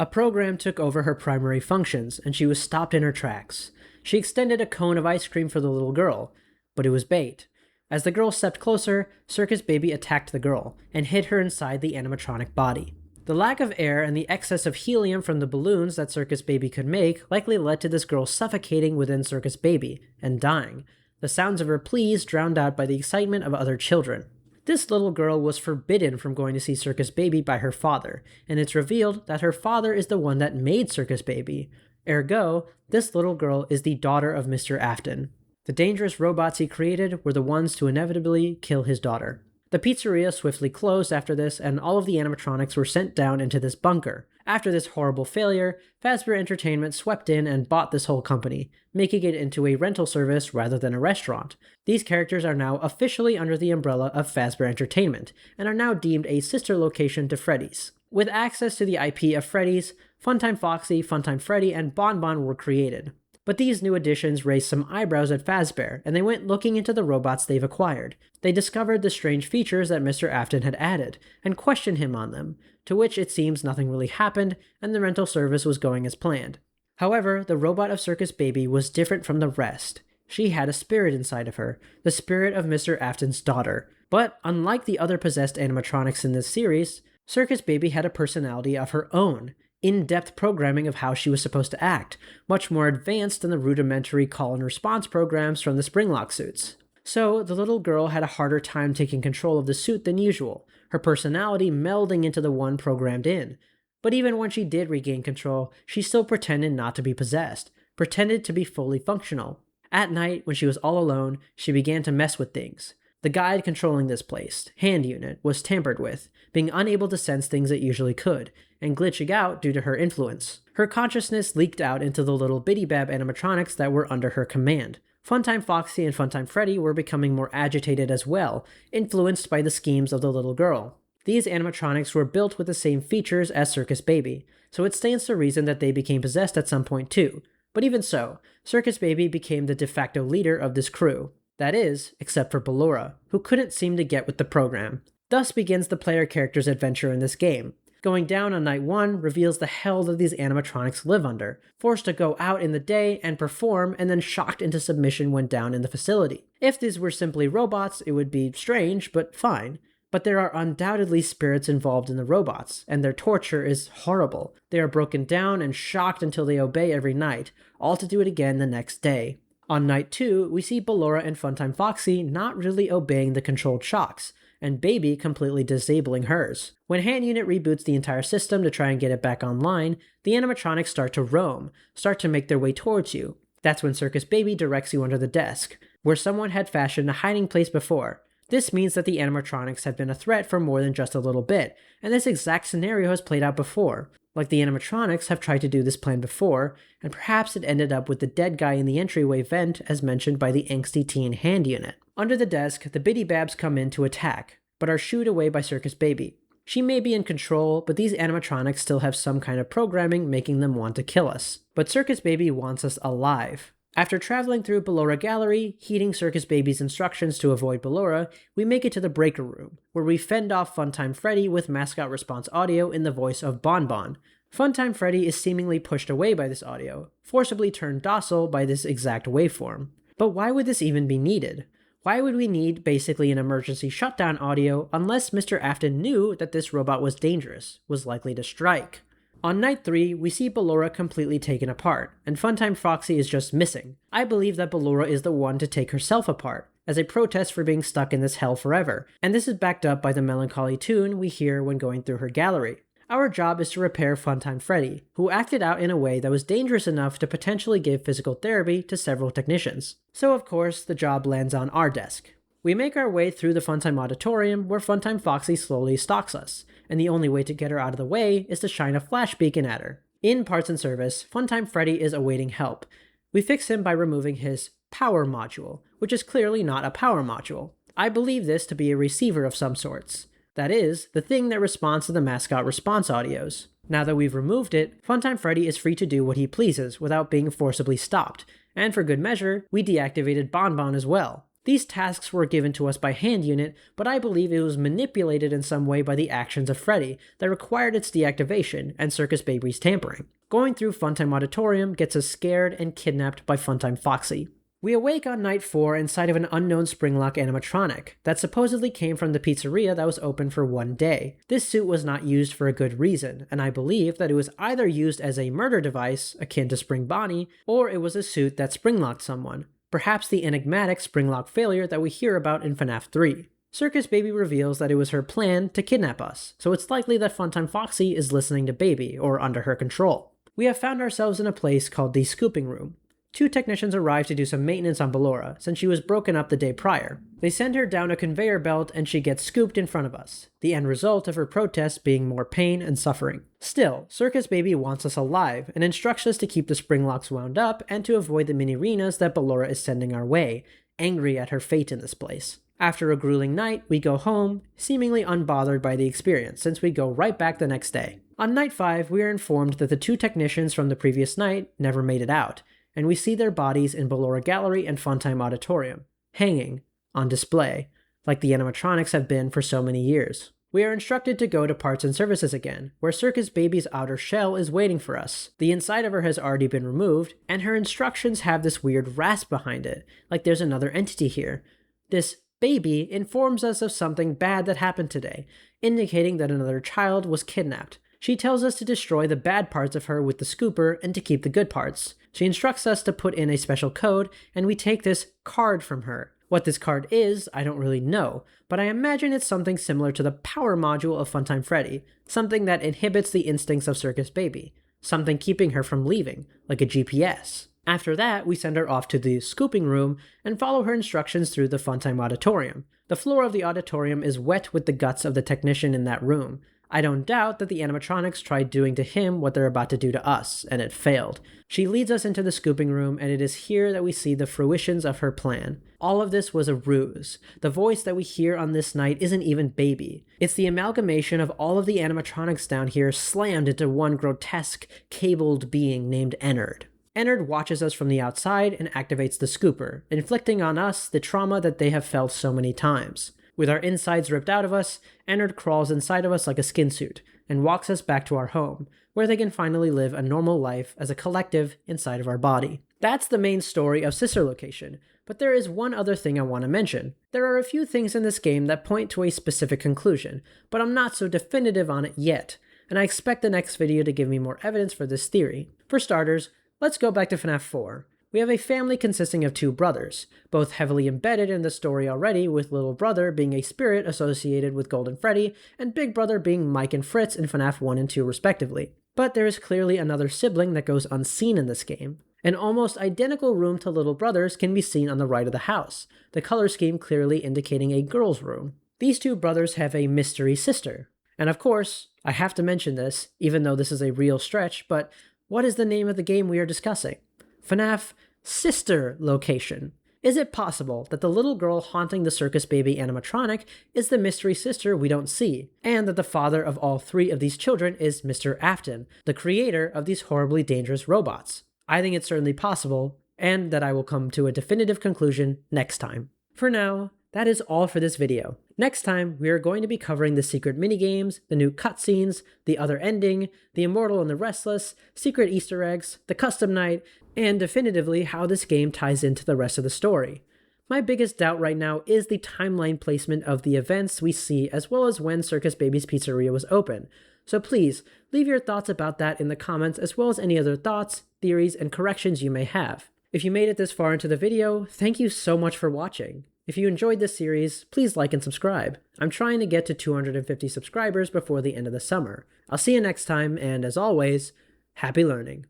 S1: A program took over her primary functions, and she was stopped in her tracks. She extended a cone of ice cream for the little girl, but it was bait. As the girl stepped closer, Circus Baby attacked the girl, and hid her inside the animatronic body. The lack of air and the excess of helium from the balloons that Circus Baby could make likely led to this girl suffocating within Circus Baby, and dying, the sounds of her pleas drowned out by the excitement of other children. This little girl was forbidden from going to see Circus Baby by her father, and it's revealed that her father is the one that made Circus Baby. Ergo, this little girl is the daughter of Mr. Afton. The dangerous robots he created were the ones to inevitably kill his daughter. The pizzeria swiftly closed after this, and all of the animatronics were sent down into this bunker. After this horrible failure, Fazbear Entertainment swept in and bought this whole company, making it into a rental service rather than a restaurant. These characters are now officially under the umbrella of Fazbear Entertainment, and are now deemed a sister location to Freddy's. With access to the IP of Freddy's, Funtime Foxy, Funtime Freddy, and Bonbon were created. But these new additions raised some eyebrows at Fazbear, and they went looking into the robots they've acquired. They discovered the strange features that Mr. Afton had added, and questioned him on them, to which it seems nothing really happened, and the rental service was going as planned. However, the robot of Circus Baby was different from the rest. She had a spirit inside of her, the spirit of Mr. Afton's daughter. But unlike the other possessed animatronics in this series, Circus Baby had a personality of her own, in-depth programming of how she was supposed to act, much more advanced than the rudimentary call and response programs from the Springlock suits. So, the little girl had a harder time taking control of the suit than usual, her personality melding into the one programmed in. But even when she did regain control, she still pretended not to be possessed, pretended to be fully functional. At night, when she was all alone, she began to mess with things. The guide controlling this place, hand unit, was tampered with, being unable to sense things it usually could, and glitching out due to her influence. Her consciousness leaked out into the little Bitty Bab animatronics that were under her command. Funtime Foxy and Funtime Freddy were becoming more agitated as well, influenced by the schemes of the little girl. These animatronics were built with the same features as Circus Baby, so it stands to reason that they became possessed at some point too. But even so, Circus Baby became the de facto leader of this crew. That is, except for Ballora, who couldn't seem to get with the program. Thus begins the player character's adventure in this game. Going down on night 1 reveals the hell that these animatronics live under, forced to go out in the day and perform, and then shocked into submission when down in the facility. If these were simply robots, it would be strange, but fine. But there are undoubtedly spirits involved in the robots, and their torture is horrible. They are broken down and shocked until they obey every night, all to do it again the next day. On night 2, we see Ballora and Funtime Foxy not really obeying the controlled shocks, and Baby completely disabling hers. When Hand Unit reboots the entire system to try and get it back online, the animatronics start to roam, start to make their way towards you. That's when Circus Baby directs you under the desk, where someone had fashioned a hiding place before. This means that the animatronics have been a threat for more than just a little bit, and this exact scenario has played out before. Like the animatronics have tried to do this plan before, and perhaps it ended up with the dead guy in the entryway vent as mentioned by the angsty teen Hand Unit. Under the desk, the Biddy Babs come in to attack, but are shooed away by Circus Baby. She may be in control, but these animatronics still have some kind of programming making them want to kill us. But Circus Baby wants us alive. After traveling through Ballora Gallery, heeding Circus Baby's instructions to avoid Ballora, we make it to the breaker room, where we fend off Funtime Freddy with mascot response audio in the voice of Bon Bon. Funtime Freddy is seemingly pushed away by this audio, forcibly turned docile by this exact waveform. But why would this even be needed? Why would we need basically an emergency shutdown audio unless Mr. Afton knew that this robot was dangerous, was likely to strike? On night 3, we see Ballora completely taken apart, and Funtime Foxy is just missing. I believe that Ballora is the one to take herself apart, as a protest for being stuck in this hell forever, and this is backed up by the melancholy tune we hear when going through her gallery. Our job is to repair Funtime Freddy, who acted out in a way that was dangerous enough to potentially give physical therapy to several technicians. So of course, the job lands on our desk. We make our way through the Funtime Auditorium where Funtime Foxy slowly stalks us, and the only way to get her out of the way is to shine a flash beacon at her. In Parts and Service, Funtime Freddy is awaiting help. We fix him by removing his power module, which is clearly not a power module. I believe this to be a receiver of some sorts. That is, the thing that responds to the mascot response audios. Now that we've removed it, Funtime Freddy is free to do what he pleases without being forcibly stopped, and for good measure, we deactivated Bon Bon as well. These tasks were given to us by Hand Unit, but I believe it was manipulated in some way by the actions of Freddy that required its deactivation and Circus Baby's tampering. Going through Funtime Auditorium gets us scared and kidnapped by Funtime Foxy. We awake on night 4 inside of an unknown Springlock animatronic that supposedly came from the pizzeria that was open for one day. This suit was not used for a good reason, and I believe that it was either used as a murder device, akin to Spring Bonnie, or it was a suit that springlocked someone. Perhaps the enigmatic springlock failure that we hear about in FNAF 3. Circus Baby reveals that it was her plan to kidnap us, so it's likely that Funtime Foxy is listening to Baby, or under her control. We have found ourselves in a place called the Scooping Room. 2 technicians arrive to do some maintenance on Ballora, since she was broken up the day prior. They send her down a conveyor belt and she gets scooped in front of us, the end result of her protest being more pain and suffering. Still, Circus Baby wants us alive and instructs us to keep the spring locks wound up and to avoid the mini-arenas that Ballora is sending our way, angry at her fate in this place. After a grueling night, we go home, seemingly unbothered by the experience, since we go right back the next day. On night 5, we are informed that the 2 technicians from the previous night never made it out, and we see their bodies in Ballora Gallery and Funtime Auditorium, hanging, on display, like the animatronics have been for so many years. We are instructed to go to Parts and Services again, where Circus Baby's outer shell is waiting for us. The inside of her has already been removed, and her instructions have this weird rasp behind it, like there's another entity here. This baby informs us of something bad that happened today, indicating that another child was kidnapped. She tells us to destroy the bad parts of her with the scooper and to keep the good parts. She instructs us to put in a special code, and we take this card from her. What this card is, I don't really know, but I imagine it's something similar to the power module of Funtime Freddy, something that inhibits the instincts of Circus Baby, something keeping her from leaving, like a GPS. After that, we send her off to the scooping room and follow her instructions through the Funtime Auditorium. The floor of the auditorium is wet with the guts of the technician in that room. I don't doubt that the animatronics tried doing to him what they're about to do to us, and it failed. She leads us into the scooping room, and it is here that we see the fruitions of her plan. All of this was a ruse. The voice that we hear on this night isn't even Baby. It's the amalgamation of all of the animatronics down here slammed into one grotesque, cabled being named Ennard. Ennard watches us from the outside and activates the scooper, inflicting on us the trauma that they have felt so many times. With our insides ripped out of us, Ennard crawls inside of us like a skin suit, and walks us back to our home, where they can finally live a normal life as a collective inside of our body. That's the main story of Sister Location, but there is one other thing I want to mention. There are a few things in this game that point to a specific conclusion, but I'm not so definitive on it yet, and I expect the next video to give me more evidence for this theory. For starters, let's go back to FNAF 4. We have a family consisting of two brothers, both heavily embedded in the story already, with little brother being a spirit associated with Golden Freddy, and big brother being Mike and Fritz in FNAF 1 and 2 respectively. But there is clearly another sibling that goes unseen in this game. An almost identical room to little brother's can be seen on the right of the house, the color scheme clearly indicating a girl's room. These two brothers have a mystery sister. And of course, I have to mention this, even though this is a real stretch, but what is the name of the game we are discussing? FNAF Sister Location. Is it possible that the little girl haunting the circus baby animatronic is the mystery sister we don't see, and that the father of all three of these children is Mr. Afton, the creator of these horribly dangerous robots? I think it's certainly possible, and that I will come to a definitive conclusion next time. For now, that is all for this video. Next time, we are going to be covering the secret minigames, the new cutscenes, the other ending, the Immortal and the Restless, secret Easter eggs, the custom night, and definitively how this game ties into the rest of the story. My biggest doubt right now is the timeline placement of the events we see, as well as when Circus Baby's Pizzeria was open. So please, leave your thoughts about that in the comments, as well as any other thoughts, theories, and corrections you may have. If you made it this far into the video, thank you so much for watching. If you enjoyed this series, please like and subscribe. I'm trying to get to 250 subscribers before the end of the summer. I'll see you next time, and as always, happy learning.